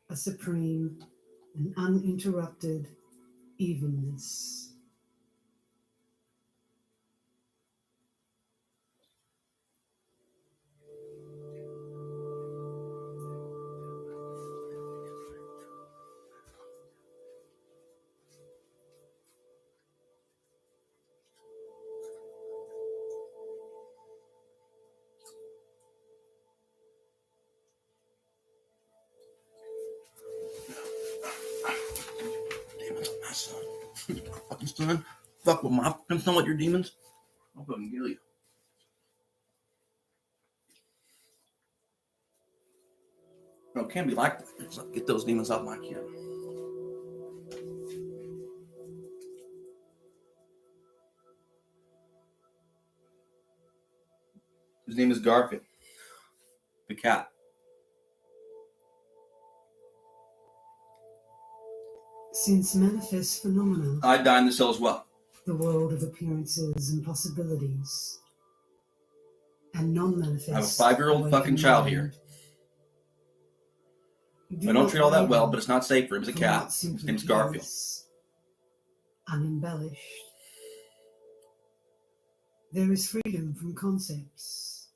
a supreme and uninterrupted evenness. Demons on my son. Fucking son. Fuck with my fucking son with your demons. I'll fucking kill you. No, it can't be like that. It's like, get those demons off my kid. His name is Garfield. The cat. Since manifest phenomena, I die in the cell as well. the world of appearances and possibilities, and non-manifest. I have a 5-year-old fucking child here. I don't treat all that well, but it's not safe for him. He's a cat. His name's Garfield. Unembellished. There is freedom from concepts,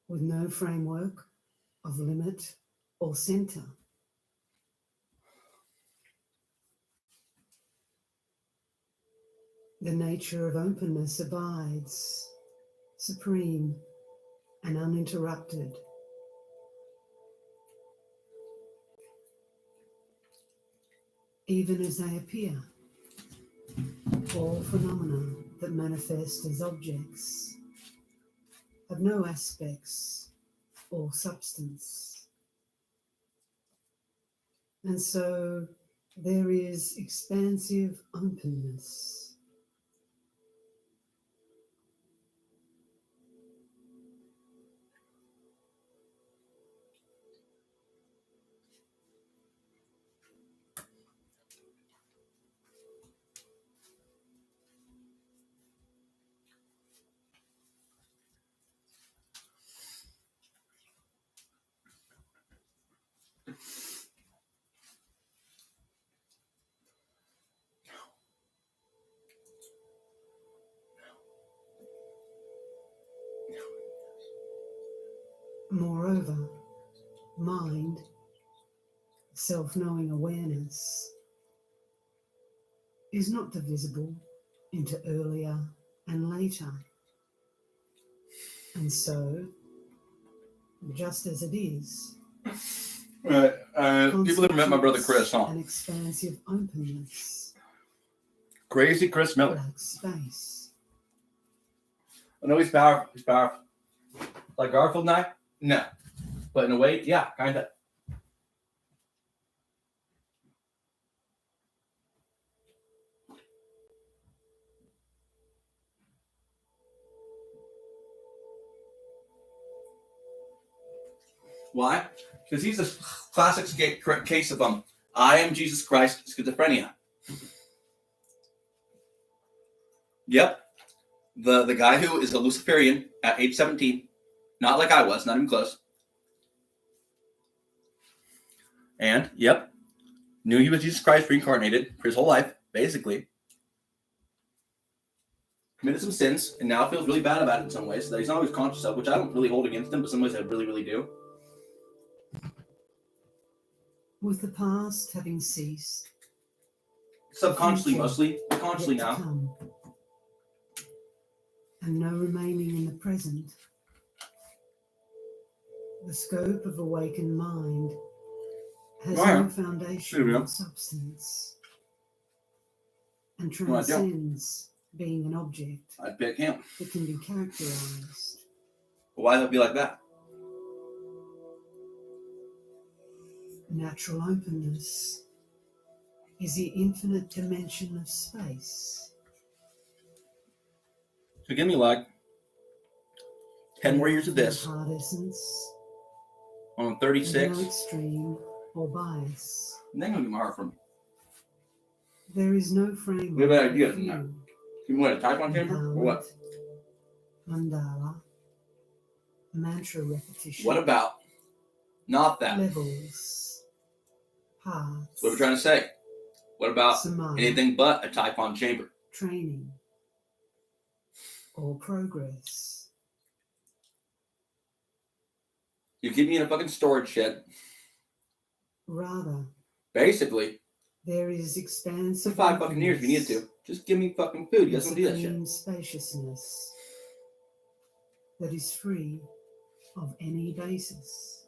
with no framework of limit or center. The nature of openness abides, supreme and uninterrupted. Even as they appear, all phenomena that manifest as objects have no aspects or substance. And so there is expansive openness. Moreover, mind, self-knowing awareness, is not divisible into earlier and later. And so, just as it is, Right. People have met my brother Chris, huh? an expansive openness, Crazy Chris Miller. like space. I know he's powerful. He's powerful. Like Garfield and I? No. But in a way, yeah, kind of. Why? Because he's a classic case of I am Jesus Christ, schizophrenia. Yep. The guy who is a Luciferian at age 17, not like I was, not even close. And, yep, knew he was Jesus Christ reincarnated for his whole life, basically. Committed some sins, and now feels really bad about it in some ways that he's not always conscious of, which I don't really hold against him, but some ways I really, really do. With the past having ceased, Subconsciously, mostly. Consciously now. come, and no remaining in the present, the scope of awakened mind has no foundation or substance and transcends being an object I'd pick him. that can be characterized. Why would it be like that? Natural openness is the infinite dimension of space. So give me like 10 more years of this. Hard essence, I'm 36. no extreme or bias. And then you'll get my heart from me. There is no framework. We have an idea than that. You want a type on chamber or what? Mandala, mantra repetition. What about not that? Levels, paths. That's what we're trying to say. What about samadhi, anything but a type-on chamber? training, or progress. You keep me in a fucking storage shed. Rather, basically, there is expansive for 5 fucking years if you need to. Just give me fucking food. You guys don't do that shit. Spaciousness that is free of any basis.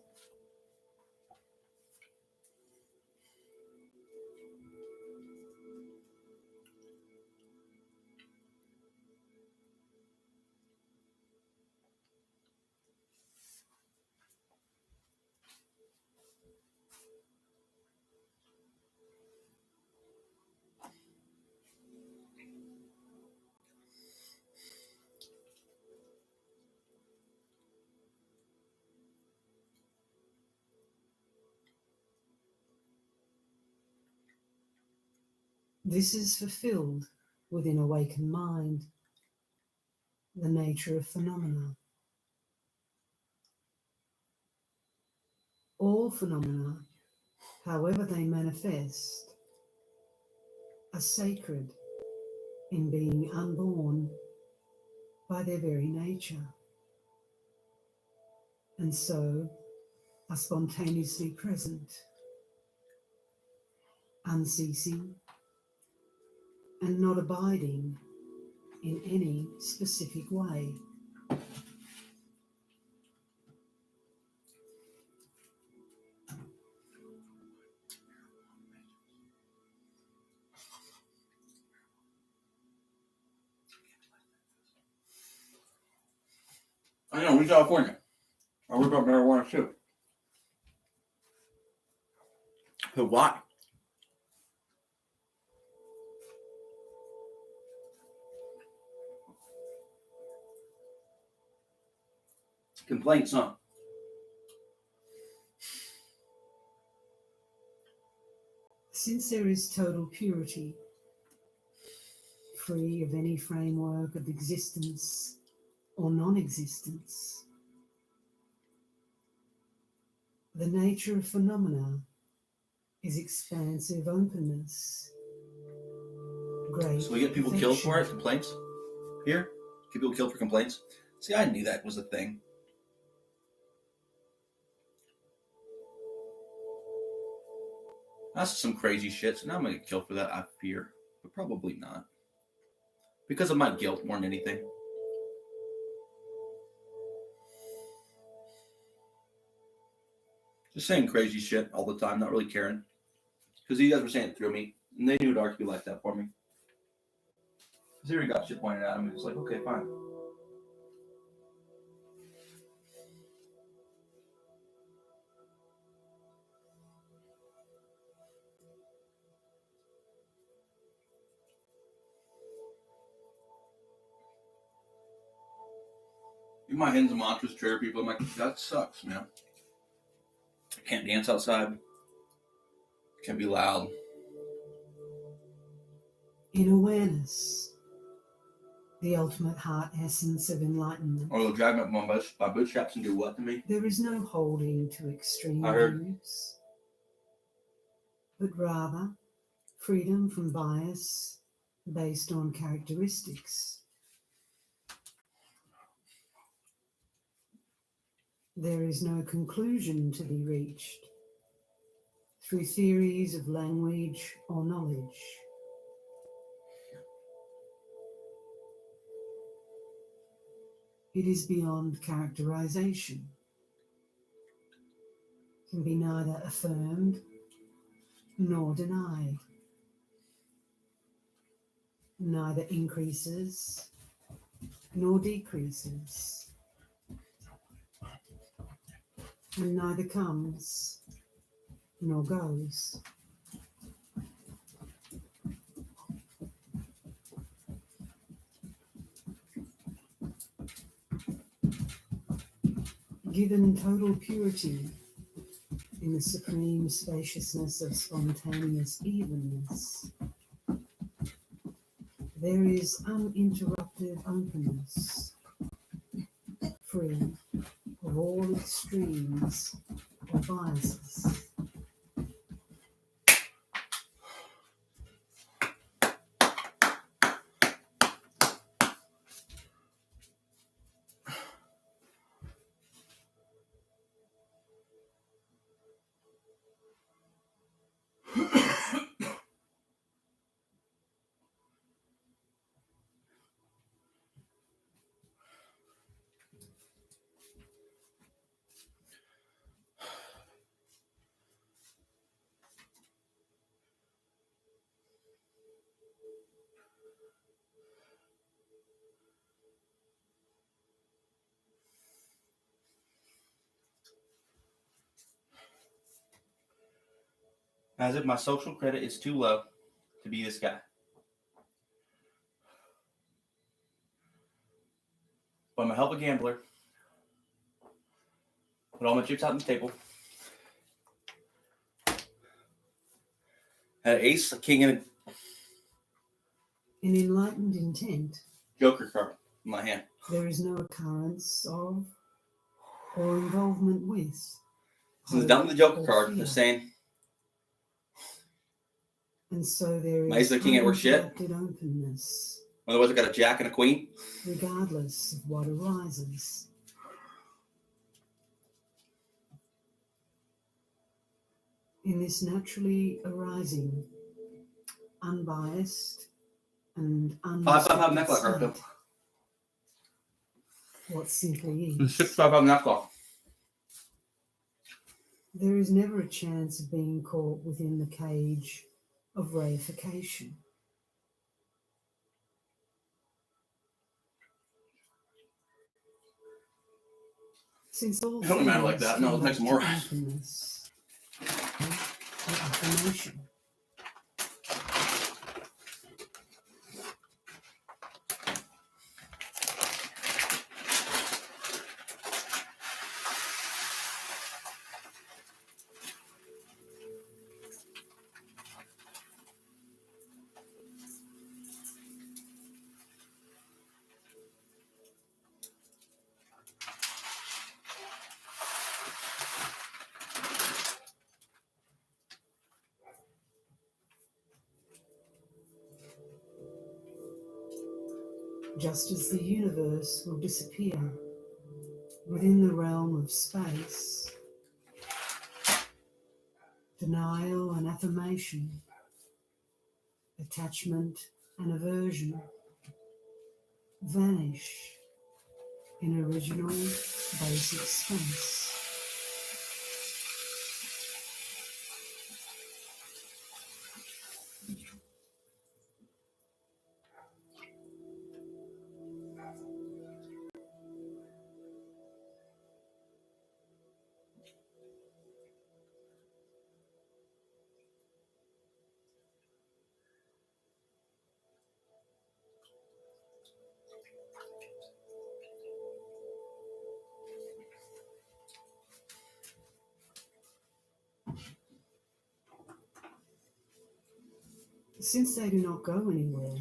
This is fulfilled within awakened mind, the nature of phenomena. All phenomena, however they manifest, are sacred in being unborn by their very nature, and so are spontaneously present, unceasing, and not abiding in any specific way. I know, we're in California. I work about marijuana too. But why? Complaints, huh? Since there is total purity, free of any framework of existence or non-existence, the nature of phenomena is expansive openness. Great. So we get people killed for it? Complaints? Here? Get people killed for complaints? See, I knew that was a thing. That's some crazy shit. So now I'm gonna get killed for that. I fear, but probably not, because of my guilt more than anything. Just saying crazy shit all the time, not really caring, because you guys were saying it through me, and they knew Dark could be like that for me. Because he already got shit pointed at him, and it's like, okay, fine. My hymns and mantras trigger people. I'm like, that sucks, man. I can't dance outside. Can't be loud. In awareness, the ultimate heart essence of enlightenment, Or they'll drag me up my bootstraps and do what to me? there is no holding to extreme I heard. views, but rather freedom from bias based on characteristics. There is no conclusion to be reached through theories of language or knowledge. It is beyond characterization, can be neither affirmed nor denied, neither increases nor decreases, and neither comes nor goes. Given total purity in the supreme spaciousness of spontaneous evenness, there is uninterrupted openness, free of all extremes or biases. As if my social credit is too low to be this guy. But I'm a hell of a gambler. Put all my chips out on the table. Had an ace, a king, and a In enlightened intent, joker card in my hand. there is no occurrence of or involvement with. So it's down to the joker or card, fear. just saying, And so there my ace is and a king ain't worth shit. uninterrupted openness, Otherwise I got a jack and a queen. regardless of what arises. In this naturally arising, unbiased and 5-5-5 necklace card. state, what simply The is, 6-5-5 necklace. there is never a chance of being caught within the cage of reification. Since all It don't matter like things that. No, it come takes back more. to openness and affirmation. Just as the universe will disappear within the realm of space to denial and affirmation, attachment and aversion vanish in original basic space. Since they do not go anywhere,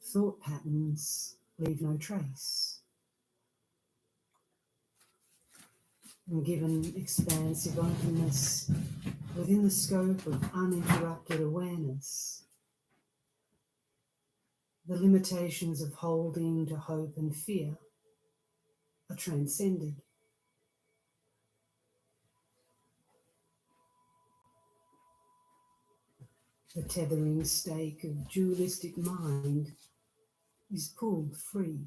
thought patterns leave no trace. And given expansive openness within the scope of uninterrupted awareness, the limitations of holding to hope and fear are transcended. The tethering stake of dualistic mind is pulled free.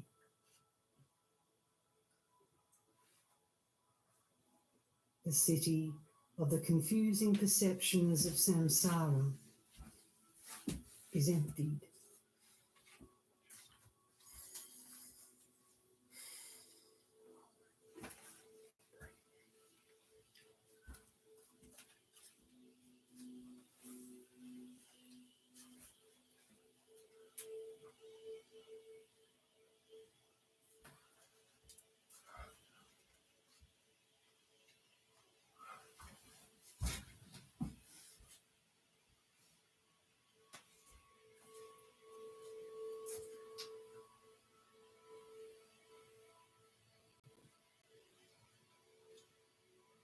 The city of the confusing perceptions of samsara is emptied.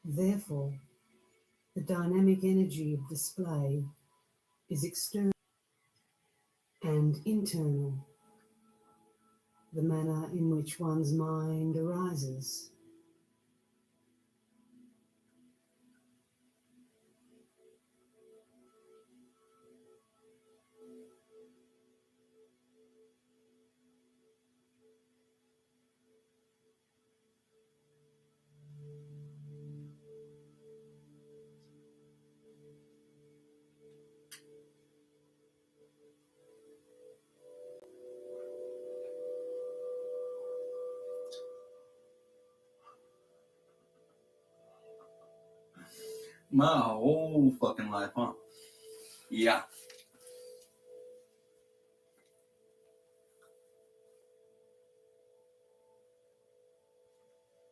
Therefore, the dynamic energy of display is external and internal, the manner in which one's mind arises. My whole fucking life, huh? Yeah.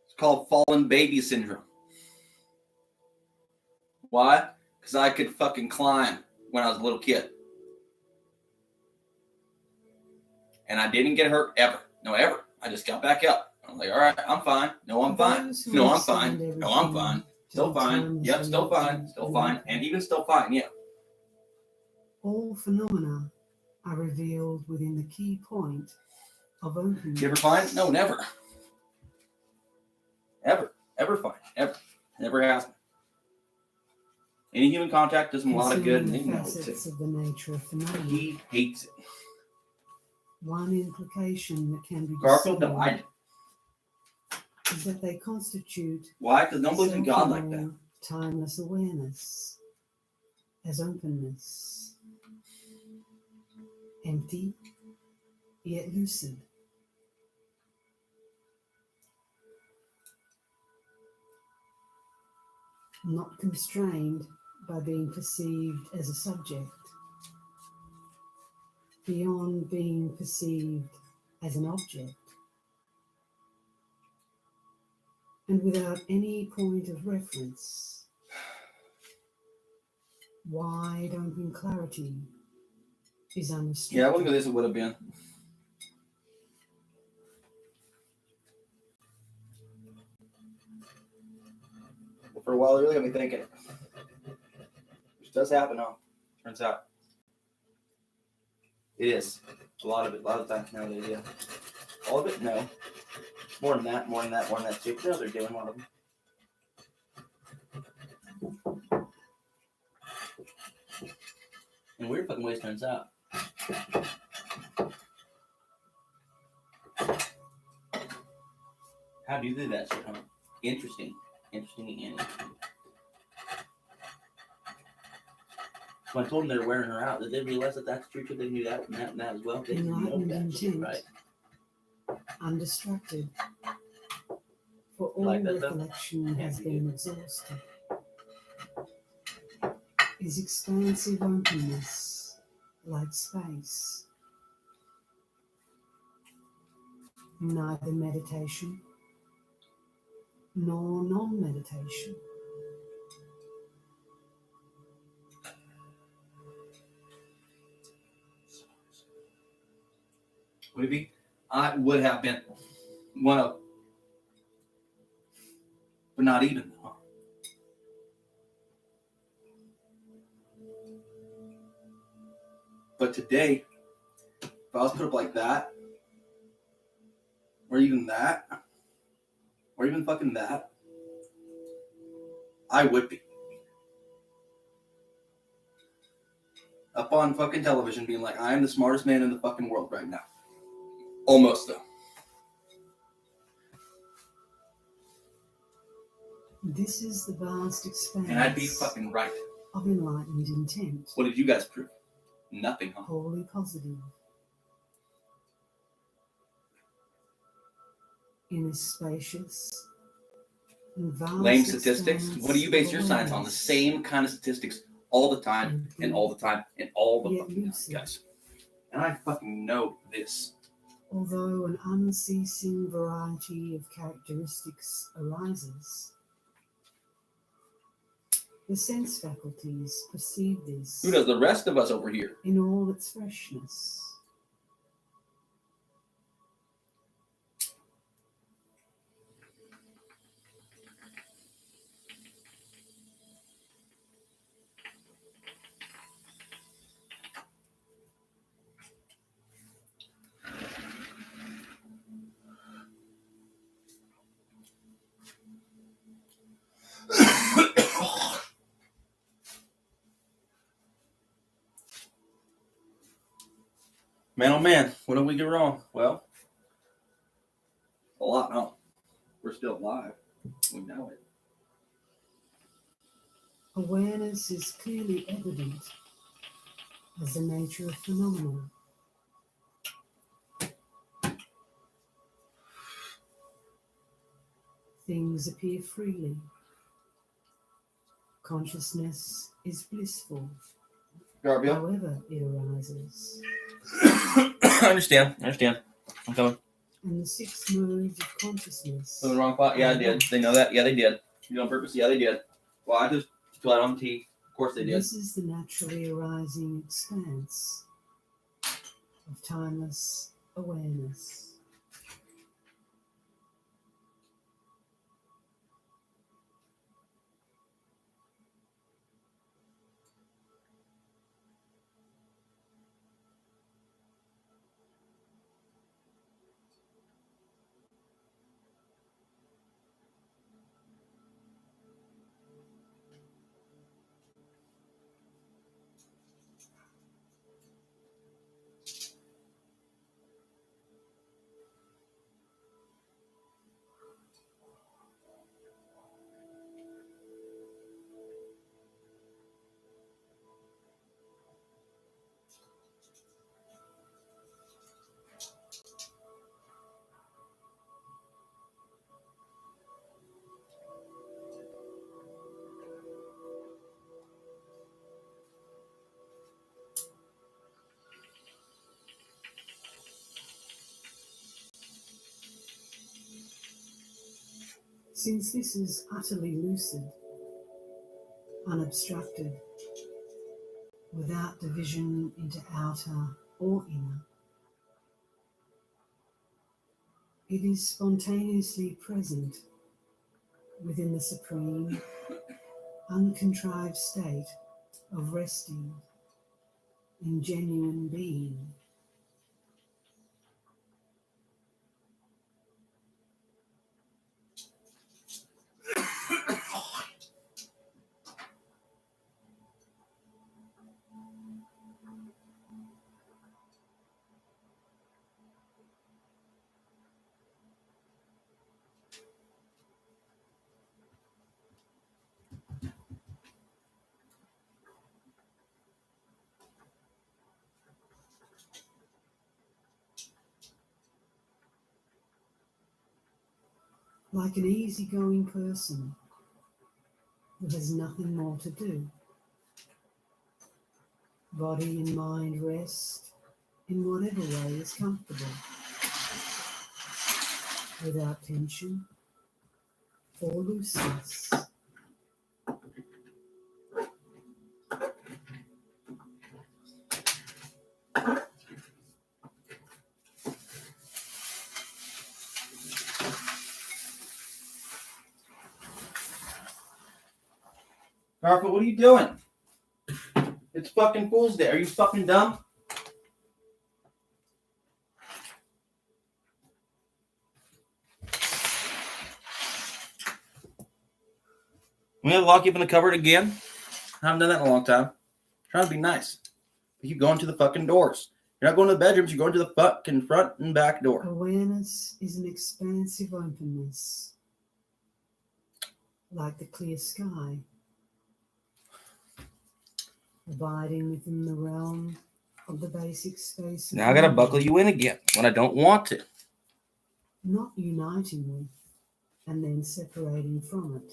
It's called fallen baby syndrome. Why? Because I could fucking climb when I was a little kid. And I didn't get hurt ever. No, ever. I just got back up. I'm like, all right, I'm fine. No, I'm fine. No, I'm fine. No, I'm fine. Still fine. Yep, still fine. Still fine. And even still fine, yeah. All phenomena are revealed within the key point of openness. You ever fine? No, never. Ever. Ever fine. Ever. Never has been. Any human contact does him a lot of good, and they know it too. Of the nature of phenomena. He hates it. One implication that can be Garfield died. Is that they constitute why? Because nobody believes in God like that. Timeless awareness as openness, empty yet lucid. Not constrained by being perceived as a subject, beyond being perceived as an object, and without any point of reference. Wide open clarity is unrestricted. Yeah, look at this, it would have been. For a while, it really got me thinking. Which does happen, huh? Turns out. It is. A lot of it. A lot of times nowadays, yeah. All of it? No. More than that, more than that, more than that too. No, they're doing one of them. In weird fucking ways, turns out. How do you do that shit, huh? Interesting. Interesting and interesting. When I told them they were wearing her out, did they realize that that's true? They knew that and that as well? They didn't know Enlightened that shit, intent, right? undistracted, for all Like that, recollection has been exhausted, is expansive openness, like space. Neither meditation nor non-meditation. Would it be? I would have been one of, but not even. Huh? But today, if I was put up like that, or even that, or even fucking that, I would be. Up on fucking television being like, I am the smartest man in the fucking world right now. Almost, though. This is the vast expanse. And I'd be fucking right. Of enlightened intent. What did you guys prove? Nothing, huh? Wholly positive. In a spacious and vast Lame statistics. What do you base your science on? The same kind of statistics all the time and all the time and all the fucking time, guys. And I fucking know this. Although an unceasing variety of characteristics arises, the sense faculties perceive this. Who does? The rest of us over here. In all its freshness. Man, oh man, what did we get wrong? Well, a lot, huh? We're still alive. We know it. Awareness is clearly evident as the nature of phenomena. Things appear freely. Consciousness is blissful, however it arises. I understand. I'm coming. And the 6 modes of consciousness. In the wrong spot? Yeah, I did. They know that? Yeah, they did. You did on purpose? Yeah, they did. Well, I just filled out on the T. Of course they did. This is the naturally arising expanse of timeless awareness. Since this is utterly lucid, unobstructed, without division into outer or inner, it is spontaneously present within the supreme, uncontrived state of resting in genuine being. like an easygoing person who has nothing more to do. Body and mind rest in whatever way is comfortable, without tension or looseness. Garfield, what are you doing? It's fucking Fool's Day. Are you fucking dumb? We gonna lock you up in the cupboard again? I haven't done that in a long time. Trying to be nice. You keep going to the fucking doors. You're not going to the bedrooms, you're going to the fucking front and back door. Awareness is an expansive openness, like the clear sky, abiding within the realm of the basic space. Now I gotta buckle you in again when I don't want to. Not uniting with and then separating from it.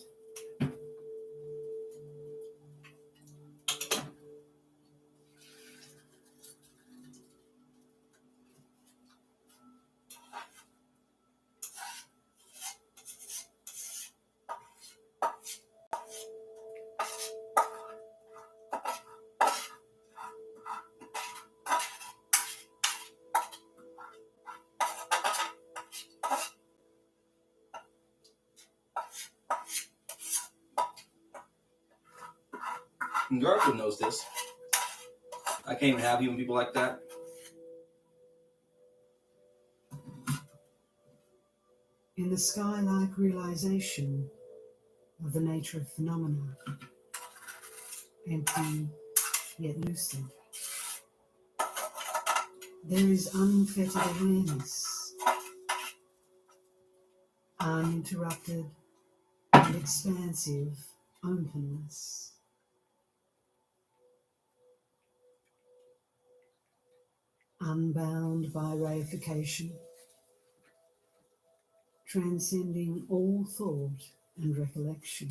And Garfield knows this. I can't even have you and people like that. In the sky-like realization of the nature of phenomena, empty yet lucid, there is unfettered awareness, uninterrupted and expansive openness. Unbound by reification, transcending all thought and recollection.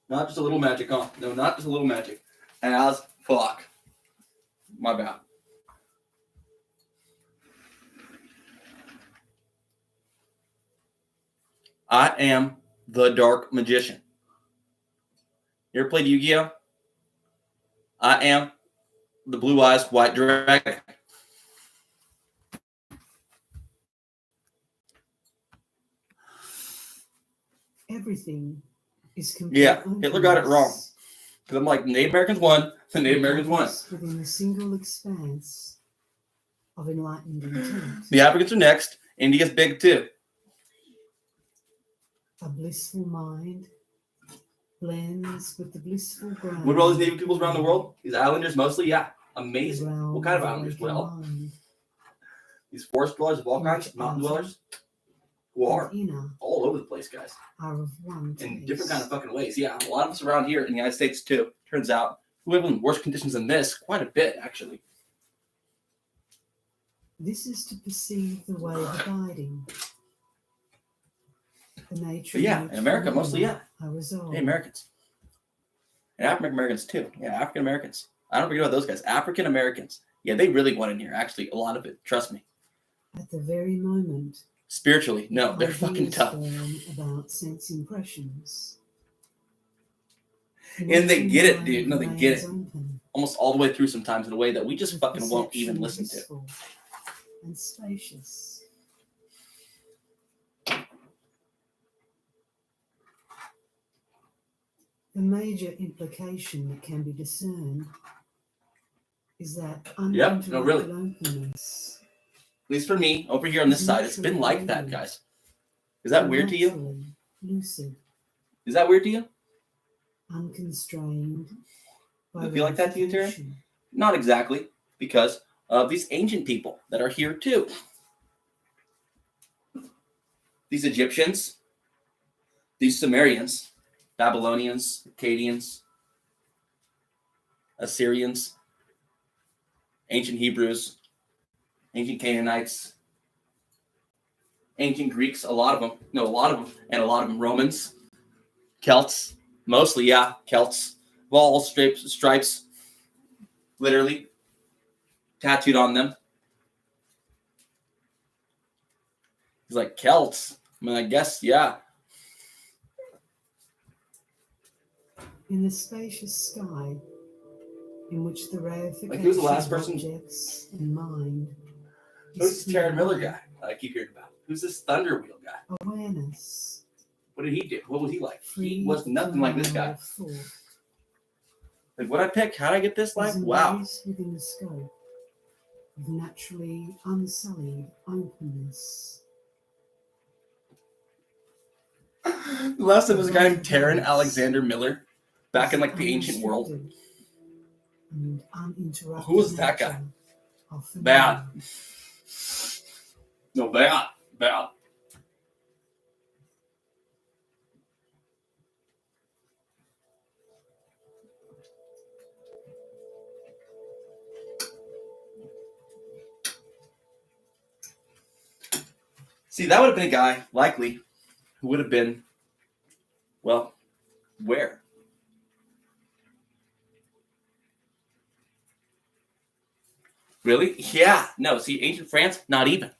Not just a little magic, huh? No, not just a little magic. As fuck. My bad. I am the Dark Magician. You ever played Yu-Gi-Oh? I am the Blue Eyes White Dragon. Everything is complete. Yeah, Hitler got it wrong. Because I'm like, Native Americans won, the Native Americans won. Within a single expanse of enlightened intent. The Africans are next. India's big too. A blissful mind blends with the blissful ground. What are all these Native peoples around the world? These islanders mostly? Yeah. Amazing. What kind of islanders? Well, these forest dwellers of all kinds, mountain dwellers, who are all over the place, guys. Are of one in different kind of fucking ways. Yeah, a lot of us around here in the United States too. Turns out we live in worse conditions than this, quite a bit actually. This is to perceive the way of abiding. The nature. But yeah, in America mostly, yeah. Hey, Americans. And African Americans too. Yeah, African Americans. I don't forget about those guys. African Americans. Yeah, they really went in here. Actually, a lot of it. Trust me. At the very moment. Spiritually, no, they're fucking tough. About sense impressions. And they get it, dude. No, they get it. Almost all the way through sometimes in a way that we just fucking won't even listen to. And spacious. The major implication that can be discerned is that Yep, no, really. uninterrupted openness. At least for me, over here on this side, it's been like that, guys. Is that weird to you? Naturally lucid, Is that weird to you? unconstrained by Does it feel like that to you, Taran? ramification. Not exactly, because of these ancient people that are here too. These Egyptians, these Sumerians, Babylonians, Akkadians, Assyrians, ancient Hebrews, ancient Canaanites, ancient Greeks, a lot of them, and a lot of them Romans, Celts, mostly, yeah, Celts, all stripes, literally, tattooed on them. He's like, Celts? I mean, I guess, yeah. In the spacious sky, in which the reification Like, who's the last person? of objects and mind Who's this Taran Miller guy I keep hearing about? Who's this Thunder Wheel guy? awareness. What did he do? What was he like? He Free was nothing like this guy. thought Like, what I pick? How'd I get this life? is Wow. embraced within the scope of naturally unsullied openness. The last time was a guy named Taran Alexander Miller, back in like the ancient world. And uninterrupted. Who was that guy? Often Bad. No, bad. See, that would have been a guy, likely, who would have been, well, where? Really? Yeah. No, see, ancient France, not even.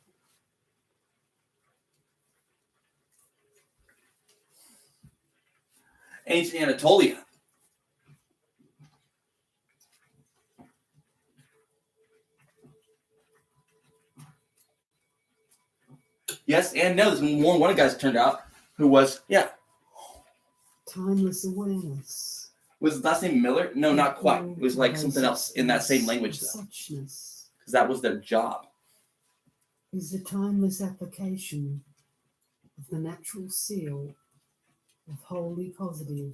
Ancient Anatolia. Yes and no. There's more than one guy turned out who was, yeah. timeless awareness. Was his last name Miller? No, not quite. It was like something else in that same language, though. Suchness Because that was their job. is the timeless application of the natural seal of wholly positive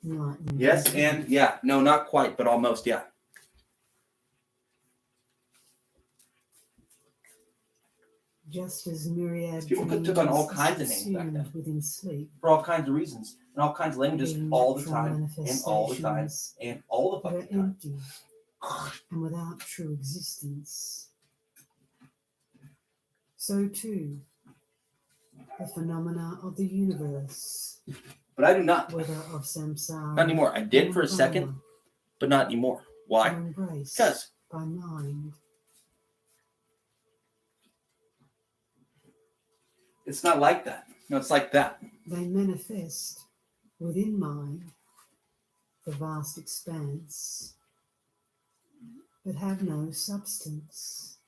enlightenment. Yes and, yeah. No, not quite, but almost, yeah. Just as myriad People took on all kinds of names back then. within sleep, For all kinds of reasons. And all kinds of languages being all the natural time. And all the time. manifestations And all the that are fucking time. empty and without true existence. So too, the phenomena of the universe, But I do not. whether of samsara, Not anymore. I did for a or second, Brahma, but not anymore. are Why? embraced Because by mind. it's not like that. No, it's like that. They manifest within mind the vast expanse, but have no substance.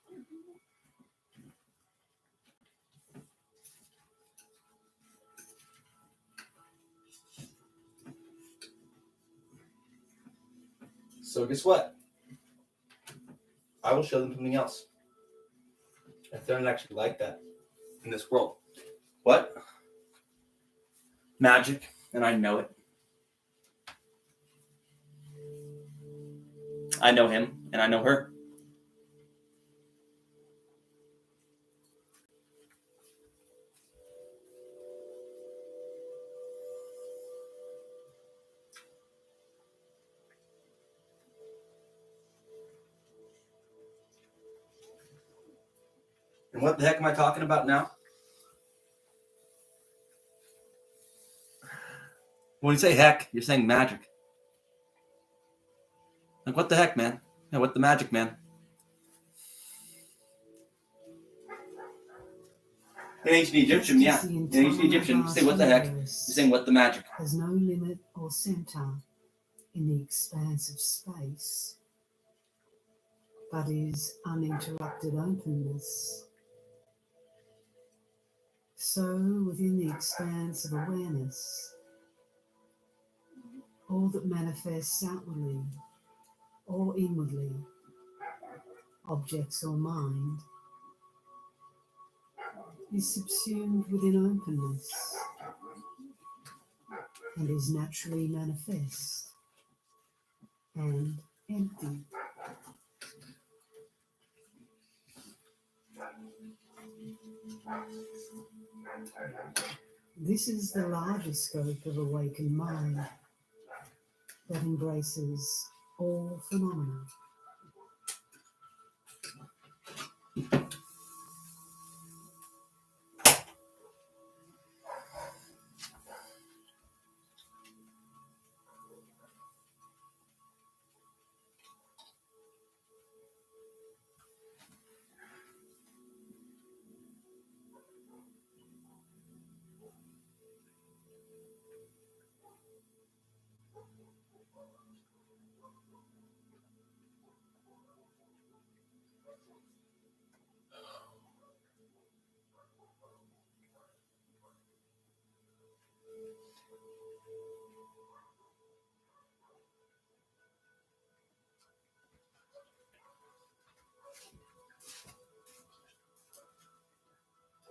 So guess what? I will show them something else. If they're not actually like that in this world. What? Magic, and I know it. I know him, and I know her. And what the heck am I talking about now? When you say heck, you're saying magic. Like, what the heck, man? Yeah, what the magic, man? In ancient Egyptian, yeah. In ancient Egyptian, you say what the heck? You're saying what the magic. Has no limit or center in the expanse of space, but is uninterrupted openness. So, within the expanse of awareness, all that manifests outwardly or inwardly objects or mind, is subsumed within openness and is naturally manifest and empty. This is the larger scope of awakened mind that embraces all phenomena.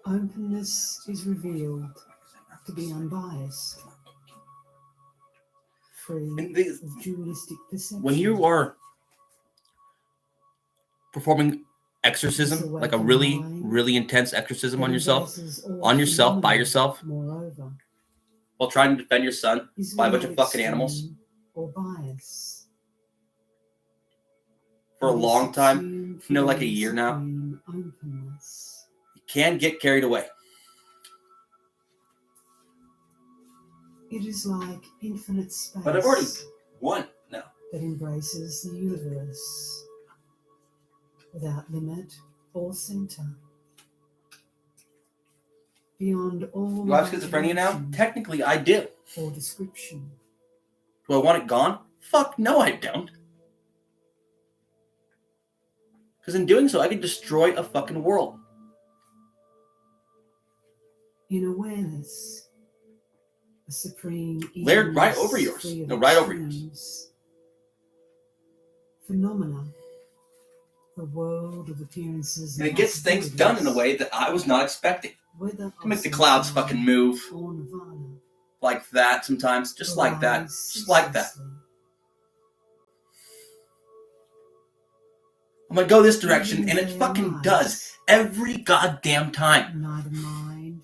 Openness is revealed to be unbiased, free of dualistic perception. When you are performing exorcism, like a really, really intense exorcism on yourself by yourself, moreover, while trying to defend your son by a bunch of fucking animals or bias, for a long time, like a year now, openness. You can get carried away. It is like infinite space. But I've already won now. That embraces the universe without limit or center. Beyond all. Do I have schizophrenia now? Technically, I do. Or description. Do I want it gone? Fuck no, I don't. Because in doing so, I could destroy a fucking world. In awareness, a supreme layered right over yours. No, right over yours. Phenomena, the world of appearances. And it gets things done in a way that I was not expecting. To make the clouds fucking move like that sometimes, just like that, just like that. I'm gonna go this direction, and it fucking does every goddamn time. Neither mind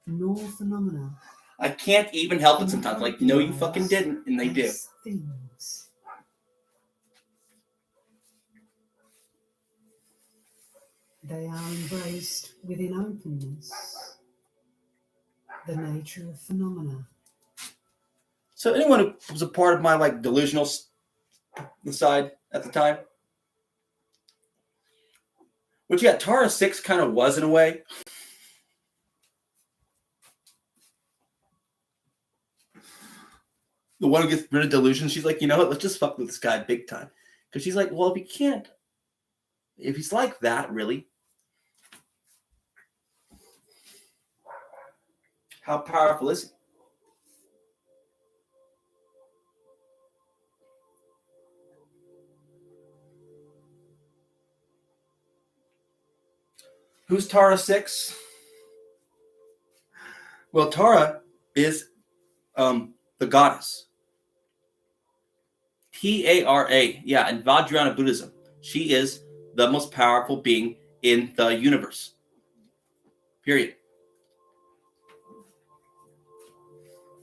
nor phenomena. I can't even help it sometimes. Like, no, you fucking didn't, and they do. Things. They are embraced within openness, the nature of phenomena. So anyone who was a part of my like delusional side at the time, which yeah, Tara 6 kind of was in a way. The one who gets rid of delusion, she's like, you know what, let's just fuck with this guy big time. Because she's like, well, if he can't, if he's like that, really, how powerful is he? Who's Tara 6? Well, Tara is the goddess. Tara, yeah, in Vajrayana Buddhism, she is the most powerful being in the universe. Period.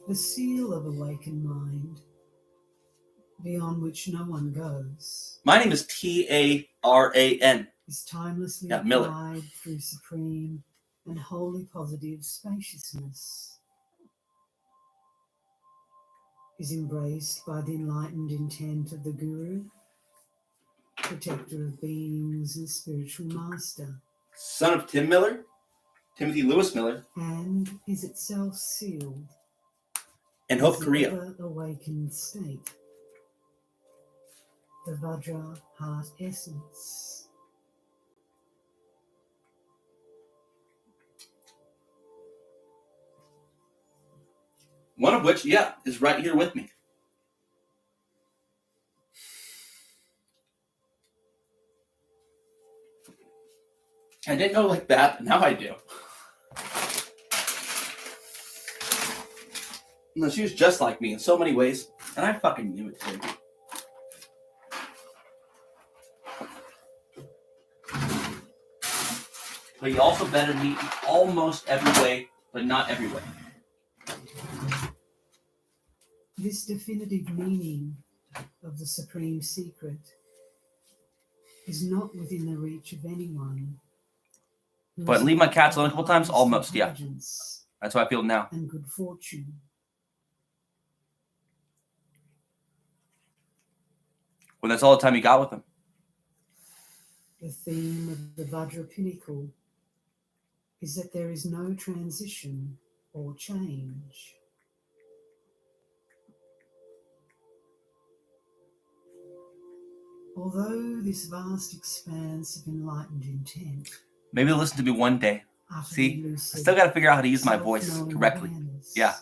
The seal of awakened mind, beyond which no one goes. My name is Taran. Is timelessly Miller. applied through supreme and wholly positive spaciousness. Is embraced by the enlightened intent of the Guru, protector of beings and spiritual master. Son of Tim Miller, Timothy Lewis Miller, and is itself sealed. And Hope Korea. The awakened state. The Vajra heart essence. One of which, yeah, is right here with me. I didn't know like that, but now I do. No, she was just like me in so many ways, and I fucking knew it too. But you also better meet in almost every way, but not every way. This definitive meaning of the supreme secret is not within the reach of anyone. But leave my cats alone a couple times? Almost, yeah. Intelligence That's how I feel now. and good fortune. When that's all the time you got with them. The theme of the Vajra Pinnacle is that there is no transition or change. Although this vast expanse of enlightened intent, Maybe they'll listen to me one day. See? I still got to figure out how to use my voice correctly. Yeah.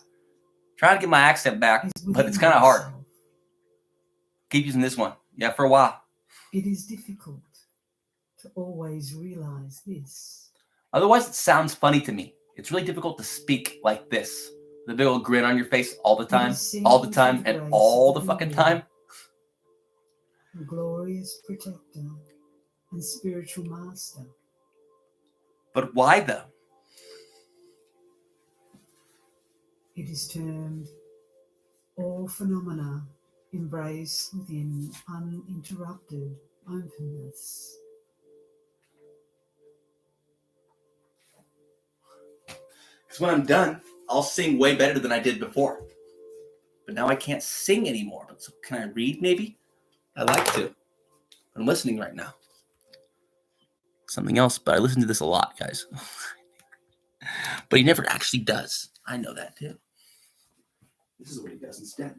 Trying to get my accent back, but it's kind of hard. Keep using this one. Yeah, for a while. It is difficult to always realize this. Otherwise, it sounds funny to me. It's really difficult to speak like this. The big old grin on your face all the time, and all the fucking time. The glorious protector and spiritual master. But why though? It is termed all phenomena embrace within uninterrupted openness. Because when I'm done, I'll sing way better than I did before. But now I can't sing anymore. But so can I read maybe? I'd like to. I'm listening right now. Something else, but I listen to this a lot, guys. But he never actually does. I know that too. This is what he does instead.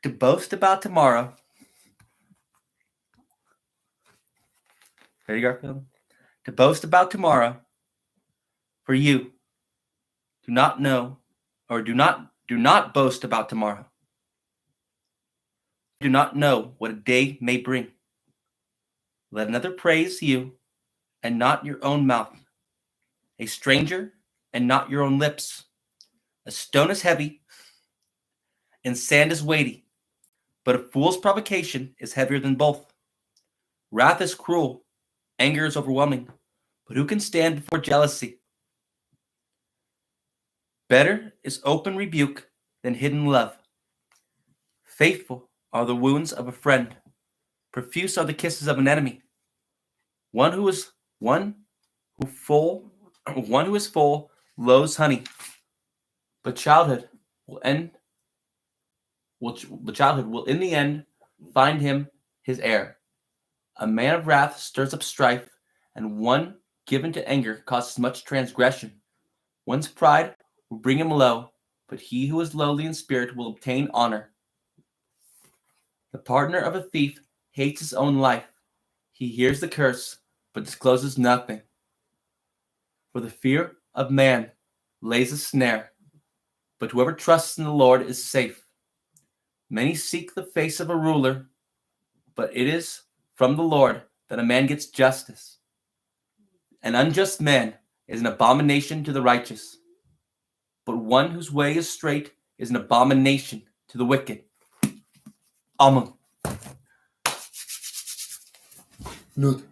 To boast about tomorrow. Ready, Garfield? To boast about tomorrow. For you, do not know, or do not boast about tomorrow. Do not know what a day may bring. Let another praise you, and not your own mouth. A stranger, and not your own lips. A stone is heavy, and sand is weighty. But a fool's provocation is heavier than both. Wrath is cruel, anger is overwhelming, but who can stand before jealousy? Better is open rebuke than hidden love. Faithful are the wounds of a friend. Profuse are the kisses of an enemy. One who is full loathes honey, but childhood will in the end find him his heir. A man of wrath stirs up strife, and one given to anger causes much transgression. One's pride will bring him low, but he who is lowly in spirit will obtain honor. The partner of a thief hates his own life. He hears the curse, but discloses nothing. For the fear of man lays a snare, but whoever trusts in the Lord is safe. Many seek the face of a ruler, but it is from the Lord that a man gets justice. An unjust man is an abomination to the righteous, but one whose way is straight is an abomination to the wicked. Amen. Nude.